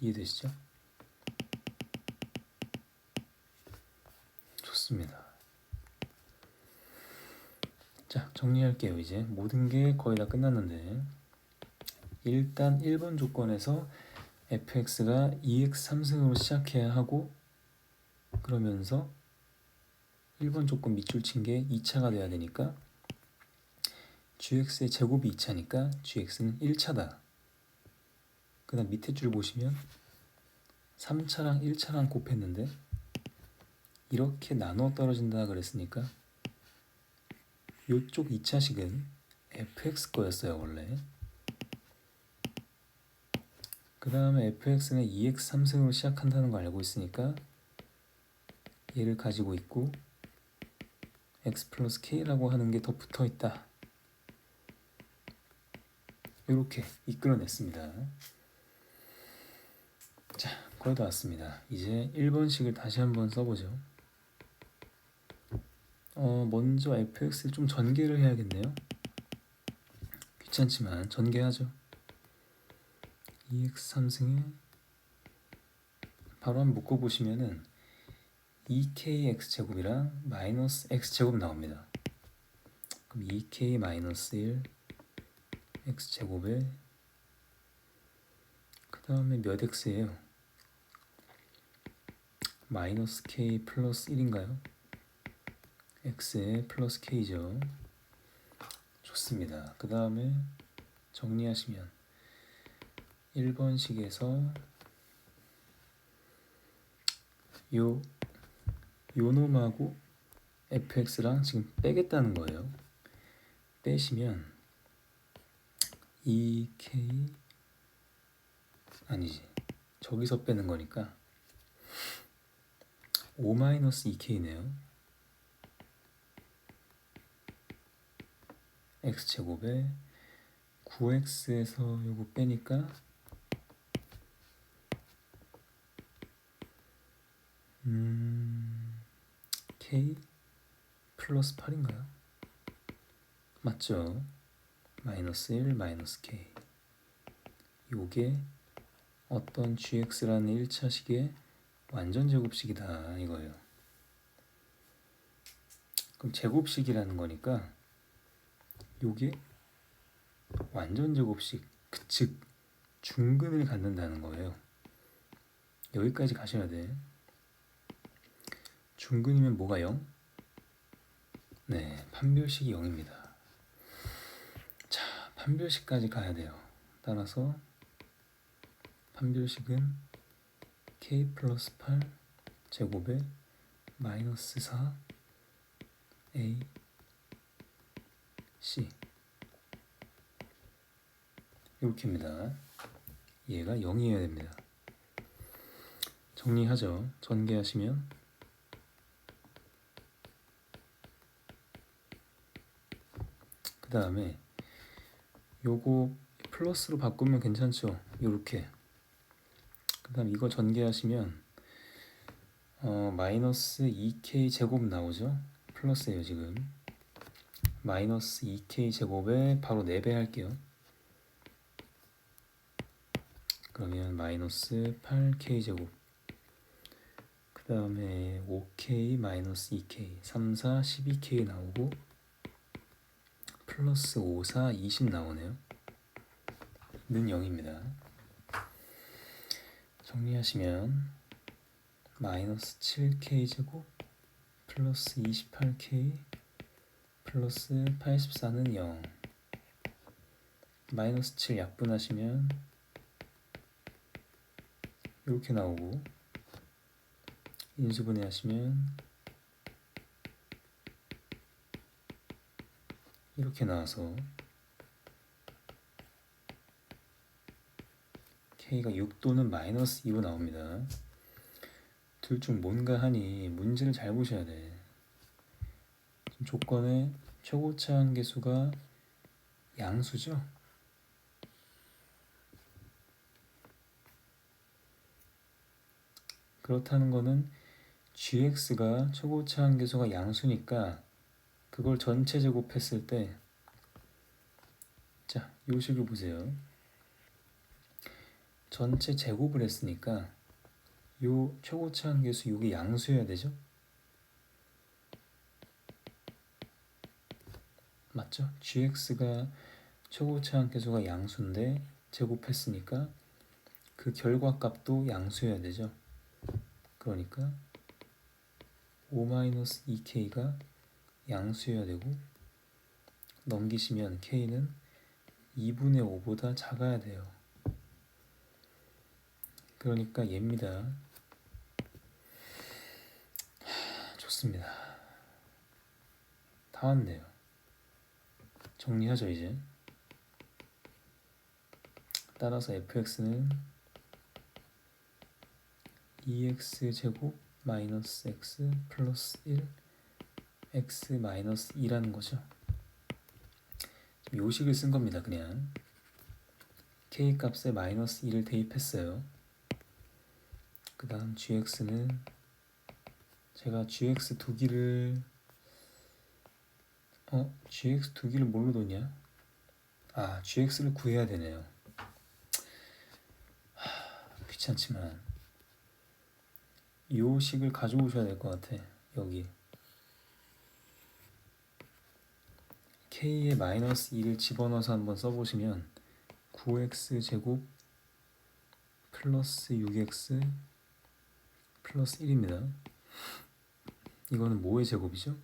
[SPEAKER 1] 이해되시죠? 좋습니다. 자, 정리할게요. 이제 모든 게 거의 다 끝났는데 일단 1번 조건에서 fx가 2x 3승으로 시작해야 하고 그러면서 1번 조건 밑줄 친 게 2차가 돼야 되니까 gx의 제곱이 2차니까 gx는 1차다. 그 다음 밑에 줄 보시면 3차랑 1차랑 곱했는데 이렇게 나눠 떨어진다 그랬으니까 요쪽 2차식은 fx 거였어요 원래. 그 다음에 fx는 2x 3승으로 시작한다는 거 알고 있으니까 얘를 가지고 있고 x 플러스 k라고 하는 게 더 붙어 있다. 이렇게 이끌어냈습니다. 자, 거의 다 왔습니다. 이제 1번식을 다시 한번 써보죠. 먼저 fx를 좀 전개를 해야겠네요. 귀찮지만 전개하죠. 2x 3승에 바로 한번 묶어보시면은 2kx 제곱이랑 마이너스 x 제곱 나옵니다. 그럼 2k 마이너스 1 x 제곱에 그 다음에 몇 x예요? 마이너스 k 플러스 1인가요? x에 플러스 k죠. 좋습니다. 그 다음에 정리하시면 1번식에서 요 놈하고 fx랑 지금 빼겠다는 거예요. 빼시면 2k 아니지 저기서 빼는 거니까 5-2k네요. x제곱에 9x에서 요거 빼니까 k 플러스 8인가요? 맞죠? 마이너스 1 마이너스 k 요게 어떤 gx라는 1차식의 완전 제곱식이다 이거예요. 그럼 제곱식이라는 거니까 요게 완전 제곱식 즉 중근을 갖는다는 거예요. 여기까지 가셔야 돼. 중근이면 뭐가 0? 네, 판별식이 0입니다. 자, 판별식까지 가야 돼요. 따라서 판별식은 k 플러스 8 제곱에 마이너스 4 a c 이렇게입니다. 얘가 0이어야 됩니다. 정리하죠. 전개하시면 그 다음에 요거 플러스로 바꾸면 괜찮죠. 요렇게 그 다음 이거 전개하시면 마이너스 2k 제곱 나오죠. 플러스예요 지금. 마이너스 2k 제곱에 바로 4배 할게요. 그러면 마이너스 8k 제곱 그 다음에 5k 마이너스 2k 3, 4, 12k 나오고 플러스 5, 4, 20 나오네요. 는 0입니다. 정리하시면 마이너스 7k 제곱 플러스 28k 플러스 84는 0 마이너스 7 약분하시면 이렇게 나오고 인수분해 하시면 이렇게 나와서 k가 6 또는 마이너스 2로 나옵니다. 둘 중 뭔가 하니 문제를 잘 보셔야 돼. 지금 조건에 최고차 한계수가 양수죠? 그렇다는 거는 gx가 최고차 한계수가 양수니까 그걸 전체 제곱했을 때, 자, 요 식을 보세요. 전체 제곱을 했으니까 요 최고차 한계수 요게 양수여야 되죠? 맞죠? gx가 최고차 한계수가 양수인데 제곱했으니까 그 결과값도 양수여야 되죠. 그러니까 5-2k가 양수여야 되고, 넘기시면 k는 2분의 5보다 작아야 돼요. 그러니까 얘입니다. 좋습니다. 다 왔네요. 정리하죠 이제. 따라서 fx는 2x제곱 마이너스 x 플러스 1 x 마이너스 2라는 거죠. 요식을 쓴 겁니다. 그냥 k 값에 마이너스 2를 대입했어요. 그 다음 gx는 제가 gx 두 기를 gx 두 기를 뭘로 뒀냐? 아, gx를 구해야 되네요. 귀찮지만 요 식을 가져오셔야 될 것 같아. 여기 k에 마이너스 2를 집어넣어서 한번 써보시면 9x 제곱 플러스 6x 플러스 1입니다. 이거는 뭐의 제곱이죠?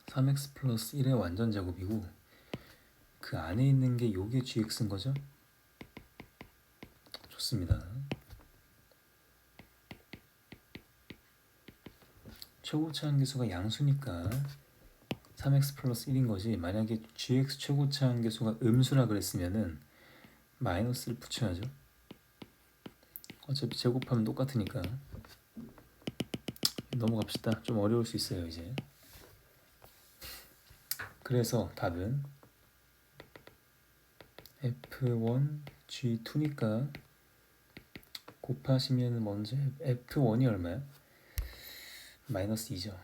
[SPEAKER 1] 3x 플러스 1의 완전 제곱이고, 그 안에 있는 게 요게 gx인 거죠? 좋습니다. 최고차 한계수가 양수니까 3x 플러스 1인 거지. 만약에 gx 최고차 한계수가 음수라 그랬으면은 마이너스를 붙여야죠. 어차피 제곱하면 똑같으니까. 넘어갑시다. 좀 어려울 수 있어요 이제. 그래서 답은 F1 G2니까 곱하시면 먼저 F1이 얼마야? 마이너스 2죠.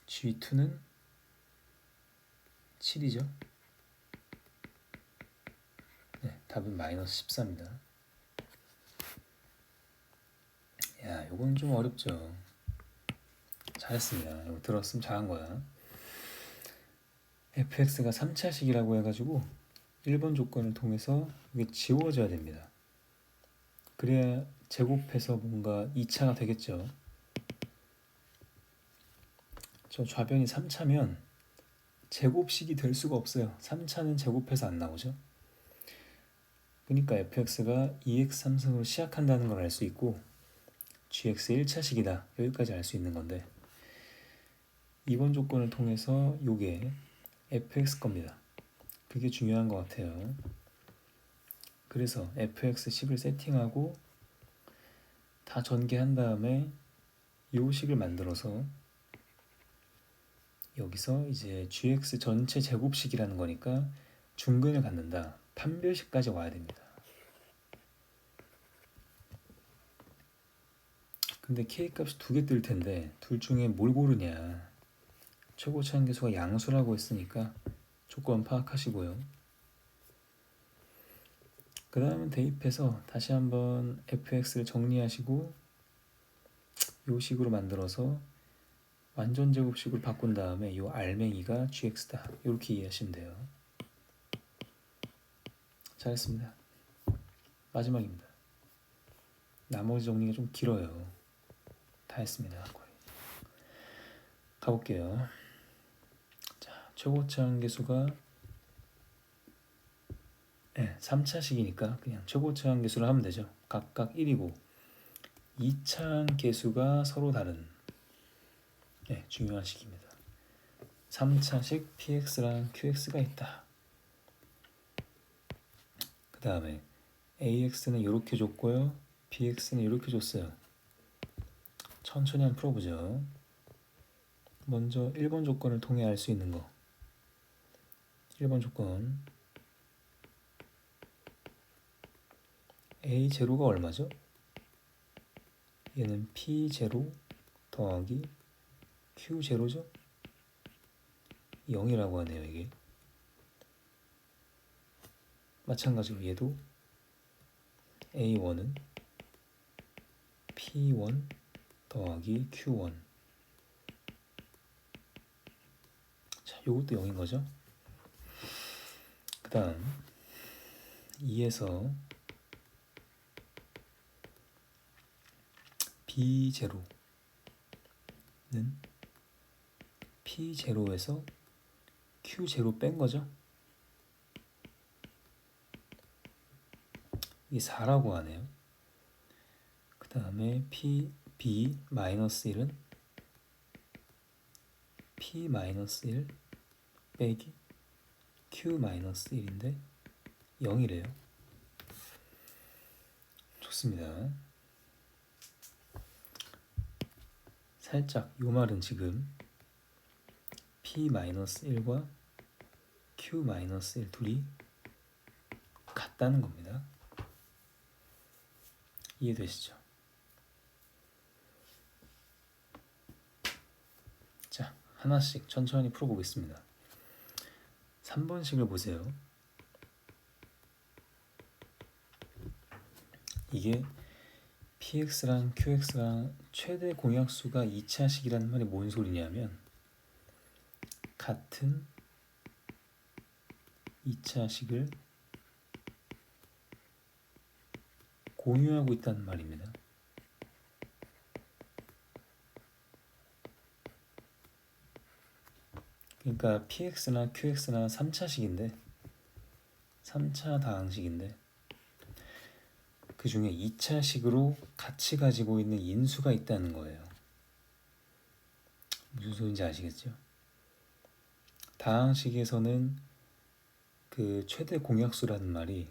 [SPEAKER 1] G2는 7이죠. 네, 답은 마이너스 14입니다. 야, 요건 좀 어렵죠. 잘했습니다. 이거 들었으면 잘한 거야. fx가 3차식이라고 해가지고 1번 조건을 통해서 이게 지워져야 됩니다. 그래야 제곱해서 뭔가 2차가 되겠죠. 저 좌변이 3차면 제곱식이 될 수가 없어요. 3차는 제곱해서 안 나오죠. 그러니까 fx가 2x 3승으로 시작한다는 걸 알 수 있고 gx 1차식이다. 여기까지 알 수 있는 건데, 2번 조건을 통해서 요게 fx 겁니다. 그게 중요한 것 같아요. 그래서 fx식을 세팅하고 다 전개한 다음에 요 식을 만들어서 여기서 이제 gx 전체 제곱식이라는 거니까 중근을 갖는다. 판별식까지 와야 됩니다. 근데 k값이 두 개 뜰 텐데 둘 중에 뭘 고르냐? 최고차 한계수가 양수라고 했으니까 조건 파악하시고요. 그 다음은 대입해서 다시 한번 fx를 정리하시고 요 식으로 만들어서 완전 제곱식으로 바꾼 다음에 요 알맹이가 gx다. 이렇게 이해하시면 돼요. 잘했습니다. 마지막입니다. 나머지 정리가 좀 길어요. 다 했습니다. 거의. 가볼게요. 자, 최고차 한계수가 3차식이니까 그냥 최고차 한계수를 하면 되죠. 각각 1이고 2차 한계수가 서로 다른 중요한 식입니다. 3차식 px랑 qx가 있다. 그 다음에 ax는 이렇게 줬고요. bx는 이렇게 줬어요. 천천히 한번 풀어보죠. 먼저 1번 조건을 통해 알 수 있는 거. 1번 조건 A0가 얼마죠? 얘는 P0 더하기 Q0죠? 0이라고 하네요. 이게 마찬가지로 얘도 A1은 P1 더하기 Q1. 자, 요것도 0인 거죠. 그 다음 2에서 B0는 P0에서 Q0 뺀 거죠. 이게 4라고 하네요. 그 다음에 B-1은 P-1 빼기 Q-1인데 0이래요. 좋습니다. 살짝 요 말은 지금 P-1과 Q-1 둘이 같다는 겁니다. 이해되시죠? 자, 하나씩 천천히 풀어보겠습니다. 3번식을 보세요. 이게 px랑 qx랑 최대 공약수가 2차식이라는 말이 뭔 소리냐면 같은 2차식을 공유하고 있다는 말입니다. 그러니까 px나 qx나 3차식인데 3차 다항식인데 그 중에 2차식으로 같이 가지고 있는 인수가 있다는 거예요. 무슨 소리인지 아시겠죠? 다항식에서는 그 최대 공약수라는 말이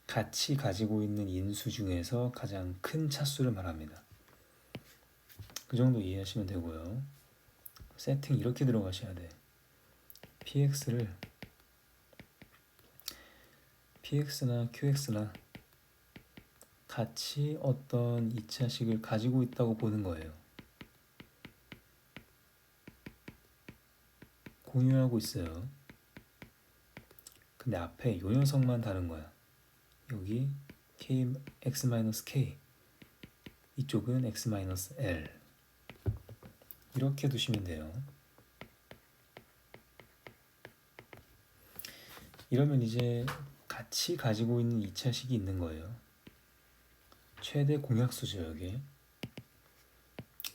[SPEAKER 1] 같이 가지고 있는 인수 중에서 가장 큰 차수를 말합니다. 그 정도 이해하시면 되고요. 세팅 이렇게 들어가셔야 돼. px나 qx나 같이 어떤 2차식을 가지고 있다고 보는 거예요. 공유하고 있어요. 근데 앞에 요 녀석만 다른 거야. 여기 x-k 이쪽은 x-l 이렇게 두시면 돼요. 이러면 이제 같이 가지고 있는 2차식이 있는 거예요. 최대 공약수죠. 여기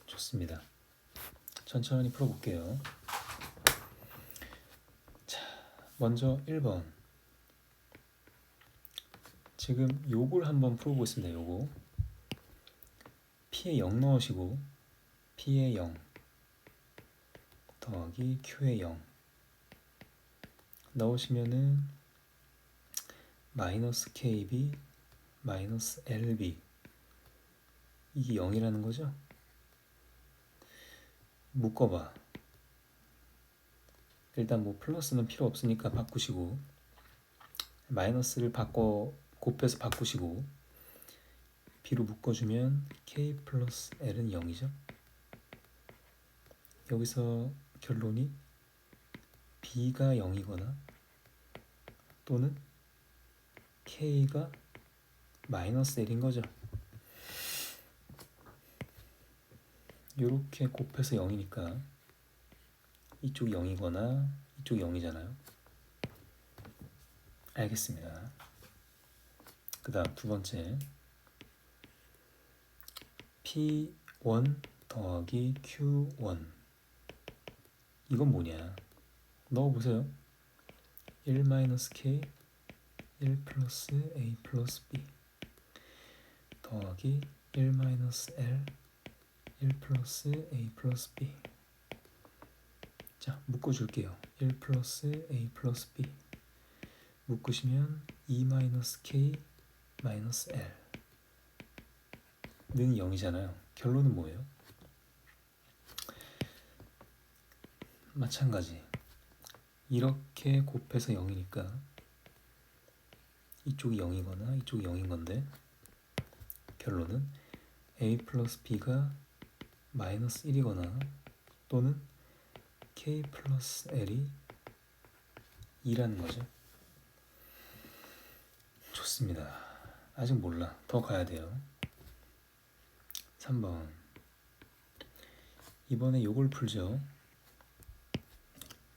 [SPEAKER 1] 좋습니다. 천천히 풀어볼게요. 자, 먼저 1번 지금 요걸 한번 풀어보겠습니다. 요거 P에 0 넣으시고 P에 0 더하기 Q에 0 넣으시면은 마이너스 KB 마이너스 LB 이게 0이라는 거죠. 묶어봐. 일단 뭐 플러스는 필요 없으니까 바꾸시고 마이너스를 곱해서 바꾸시고 B로 묶어주면 K 플러스 L은 0이죠. 여기서 결론이 B가 0이거나 또는 K가 마이너스 L인 거죠. 이렇게 곱해서 0이니까 이쪽 0이거나 이쪽 0이잖아요. 알겠습니다. 그 다음 두 번째 P1 더하기 Q1 이건 뭐냐 넣어보세요. 1-K 1 플러스 A 플러스 B 더하기 1-L 1 플러스 A 플러스 B. 자, 묶어줄게요. 1 플러스 A 플러스 B 묶으시면 2-K 마이너스 L 는 0이잖아요. 결론은 뭐예요? 마찬가지 이렇게 곱해서 0이니까 이쪽이 0이거나 이쪽이 0인 건데 결론은 a 플러스 b가 마이너스 1이거나 또는 k 플러스 l이 2라는 거죠. 좋습니다. 아직 몰라. 더 가야 돼요. 3번. 이번에 요걸 풀죠.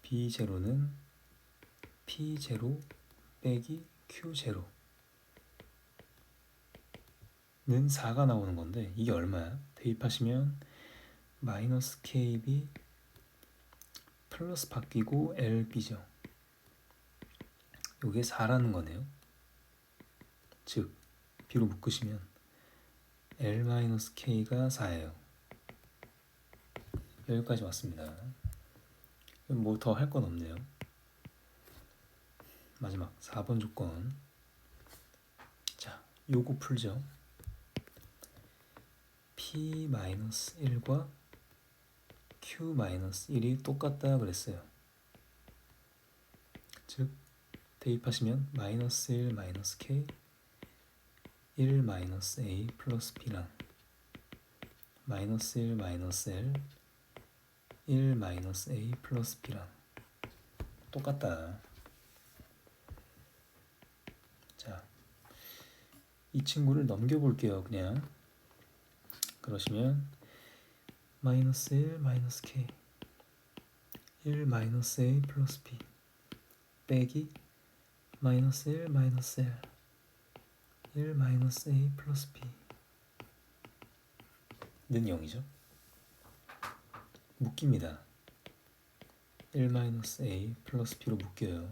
[SPEAKER 1] B0는 P0 빼기 Q0는 4가 나오는 건데 이게 얼마야? 대입하시면 마이너스 KB 플러스 바뀌고 LB죠. 요게 4라는 거네요. 즉 B로 묶으시면 L-K가 4예요. 여기까지 왔습니다. 뭐 더 할 건 없네요. 마지막 4번 조건. 자, 요거 풀죠. P-1과 Q-1이 똑같다 그랬어요. 즉 대입하시면 마이너스 1 마이너스 K 1 마이너스 A 플러스 B랑 마이너스 1 마이너스 L 1 마이너스 A 플러스 B랑 똑같다. 자, 이 친구를 넘겨볼게요. 그냥 그러시면 마이너스 1 마이너스 K 1 마이너스 A 플러스 B 빼기 마이너스 1 마이너스 L 1 마이너스 A 플러스 B는 0이죠. 묶입니다. 1 마이너스 A 플러스 B로 묶여요.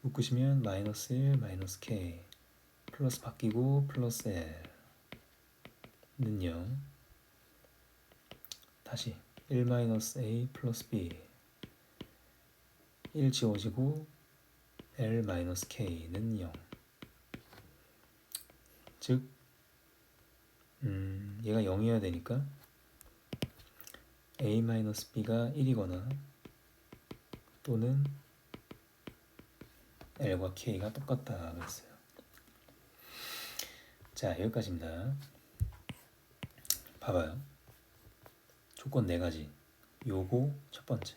[SPEAKER 1] 묶으시면 마이너스 1 마이너스 K 플러스 바뀌고 플러스 L는 0. 다시 1 마이너스 A 플러스 B 1 지워지고 L 마이너스 K는 0. 즉 얘가 0이어야 되니까 A 마이너스 B가 1이거나 또는 L과 K가 똑같다 그랬어요. 자, 여기까지입니다. 봐봐요. 조건 4가지. 요거 첫 번째,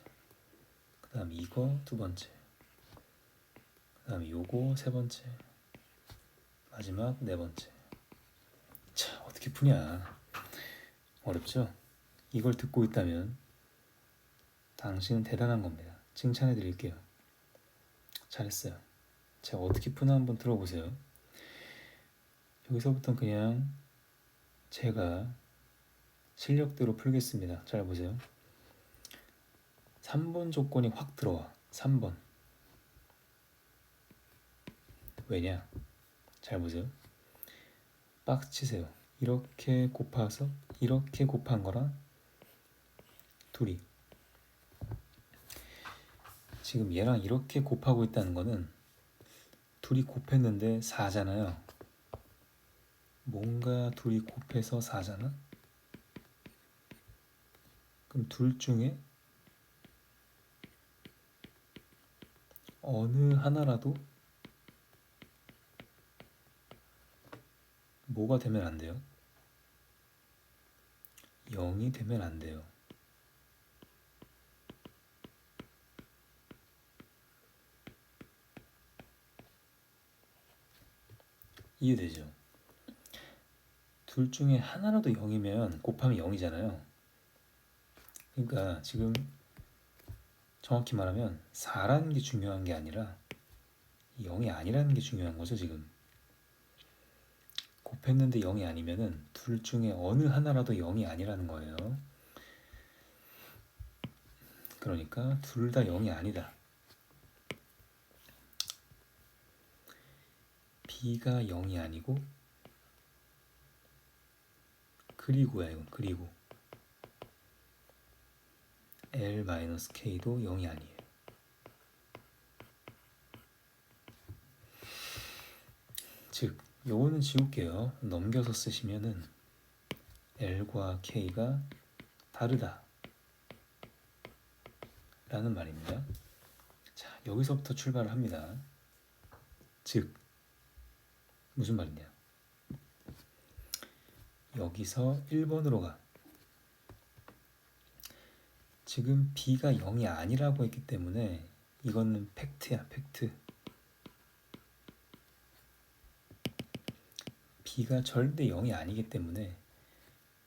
[SPEAKER 1] 그 다음 이거 두 번째, 그 다음 요거 세 번째, 마지막 네 번째. 자, 어떻게 푸냐. 어렵죠? 이걸 듣고 있다면 당신은 대단한 겁니다. 칭찬해 드릴게요. 잘했어요. 제가 어떻게 푸나 한번 들어보세요. 여기서부터 그냥 제가 실력대로 풀겠습니다. 잘 보세요. 3번 조건이 확 들어와. 3번. 왜냐? 잘 보세요. 박스 치세요. 이렇게 곱해서 이렇게 곱한 거랑 둘이 지금 얘랑 이렇게 곱하고 있다는 거는 둘이 곱했는데 4잖아요. 뭔가 둘이 곱해서 4잖아? 그럼 둘 중에 어느 하나라도 뭐가 되면 안 돼요? 0이 되면 안 돼요. 이해되죠? 둘 중에 하나라도 0이면 곱하면 0이잖아요. 그러니까 지금 정확히 말하면 4라는 게 중요한 게 아니라 0이 아니라는 게 중요한 거죠. 지금 곱했는데 0이 아니면은 둘 중에 어느 하나라도 0이 아니라는 거예요. 그러니까 둘 다 0이 아니다. B가 0이 아니고 그리고야 이건 그리고 L-K도 0이 아니에요. 즉 요거는 지울게요. 넘겨서 쓰시면은 L과 K가 다르다 라는 말입니다. 자, 여기서부터 출발을 합니다. 즉 무슨 말이냐, 여기서 1번으로 가. 지금 b가 0이 아니라고 했기 때문에 이거는 팩트야, 팩트. b가 절대 0이 아니기 때문에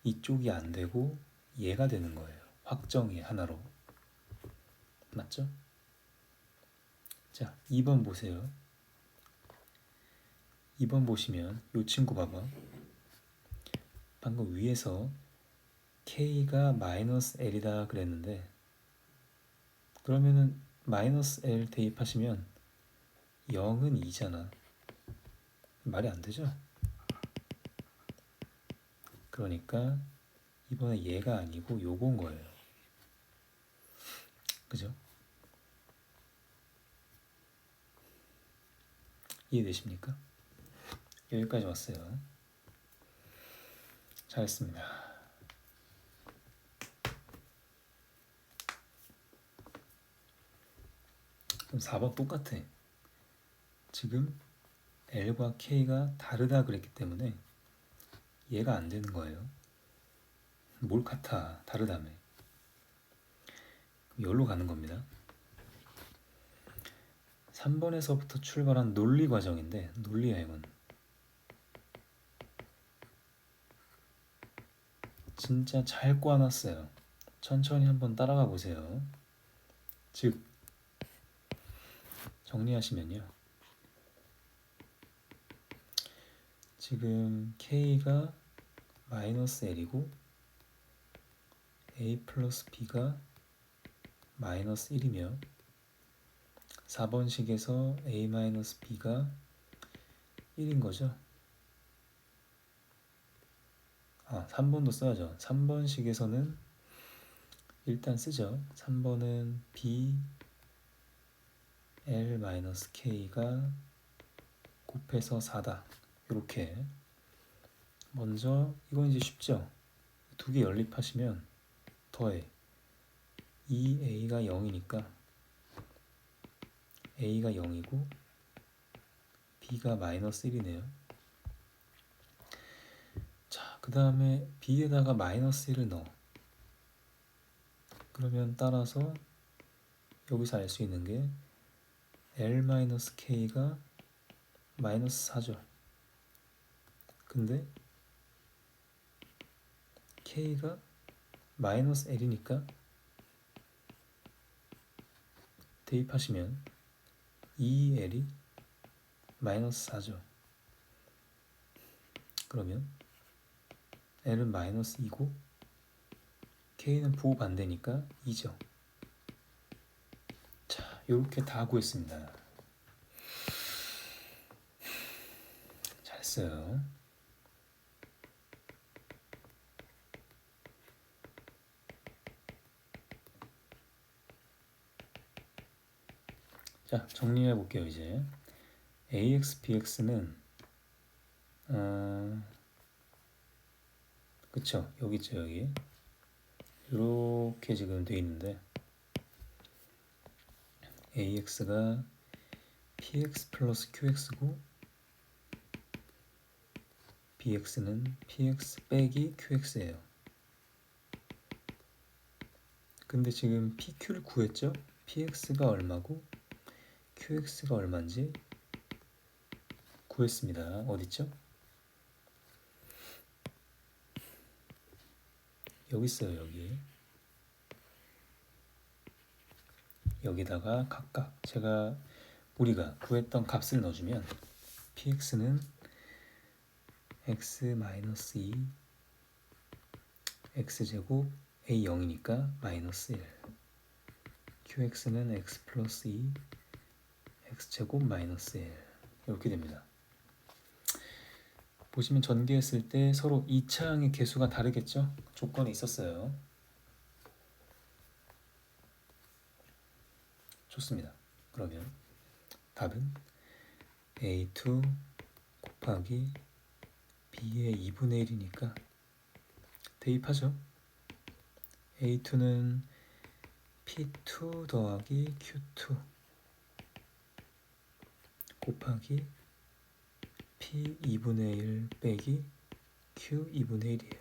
[SPEAKER 1] 이쪽이 안 되고 얘가 되는 거예요. 확정이 하나로. 맞죠? 자, 2번 보세요. 2번 보시면 이 친구 봐봐. 방금 위에서 k가 마이너스 l이다 그랬는데, 그러면은 마이너스 l 대입하시면 0은 2잖아. 말이 안 되죠? 그러니까 이번에 얘가 아니고 요건 거예요. 그죠? 이해되십니까? 여기까지 왔어요. 잘했습니다. 그럼 4번 똑같아. 지금 L과 K가 다르다 그랬기 때문에 얘가 안 되는 거예요. 뭘 같아? 다르다며. 여기로 가는 겁니다. 3번에서부터 출발한 논리 과정인데, 논리야 이건. 진짜 잘 꼬아놨어요. 천천히 한번 따라가 보세요. 즉, 정리하시면요. 지금 K가 마이너스 L이고 A 플러스 B가 마이너스 1이며 4번식에서 A 마이너스 B가 1인 거죠. 3번도 써야죠. 3번식에서는 일단 쓰죠. 3번은 B L 마이너스 K가 곱해서 4다. 이렇게. 먼저 이건 이제 쉽죠. 두 개 연립하시면 더해. 2A가 0이니까 A가 0이고 B가 마이너스 1이네요. 자, 그 다음에 B에다가 마이너스 1을 넣어. 그러면 따라서 여기서 알 수 있는 게 L-K가 마이너스 4죠. 근데 K가 마이너스 L이니까 대입하시면 2L이 마이너스 4죠. 그러면 L은 마이너스 2고 K는 부호 반대니까 2죠. 자, 이렇게 다 구했습니다. 잘했어요. 자, 정리해 볼게요. 이제 ax, bx는 그쵸, 여기 있죠. 여기 이렇게 지금 돼 있는데 ax가 px 플러스 qx고 bx는 px 빼기 qx예요. 근데 지금 pq를 구했죠? px가 얼마고 qx가 얼마인지 구했습니다. 어딨죠? 여기 있어요. 여기. 여기다가 각각 우리가 구했던 값을 넣어주면 px는 x-2 x제곱 a 0이니까 마이너스 1, qx는 x 플러스 2 x제곱 마이너스 1 이렇게 됩니다. 보시면 전개했을 때 서로 2차항의 개수가 다르겠죠? 조건이 있었어요. 좋습니다. 그러면 답은 A2 곱하기 B의 2분의 1이니까 대입하죠. A2는 P2 더하기 Q2 곱하기 P 2분의 1 빼기 Q 2분의 1이에요.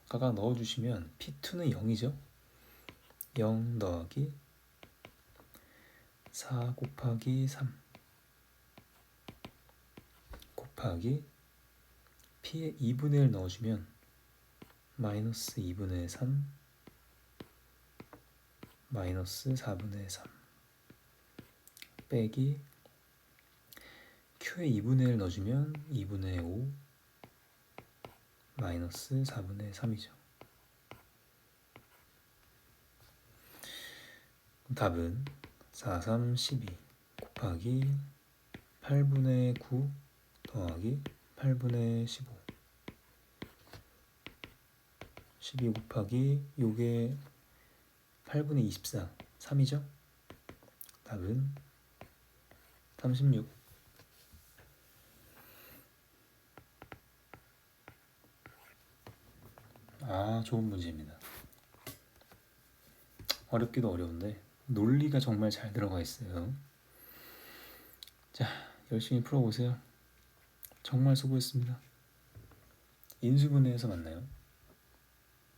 [SPEAKER 1] 각각 넣어주시면 P2는 0이죠. 0 더하기 4 곱하기 3 곱하기 P의 2분의 1 넣어주면 마이너스 2분의 3 마이너스 4분의 3 빼기 Q의 2분의 1 넣어주면 2분의 5 마이너스 4분의 3이죠. 답은 4, 3, 12 곱하기 8분의 9 더하기 8분의 15 12 곱하기 요게 8분의 24 3이죠? 답은 36. 좋은 문제입니다. 어렵기도 어려운데 논리가 정말 잘 들어가 있어요. 자, 열심히 풀어보세요. 정말 수고했습니다. 인수분해에서 만나요.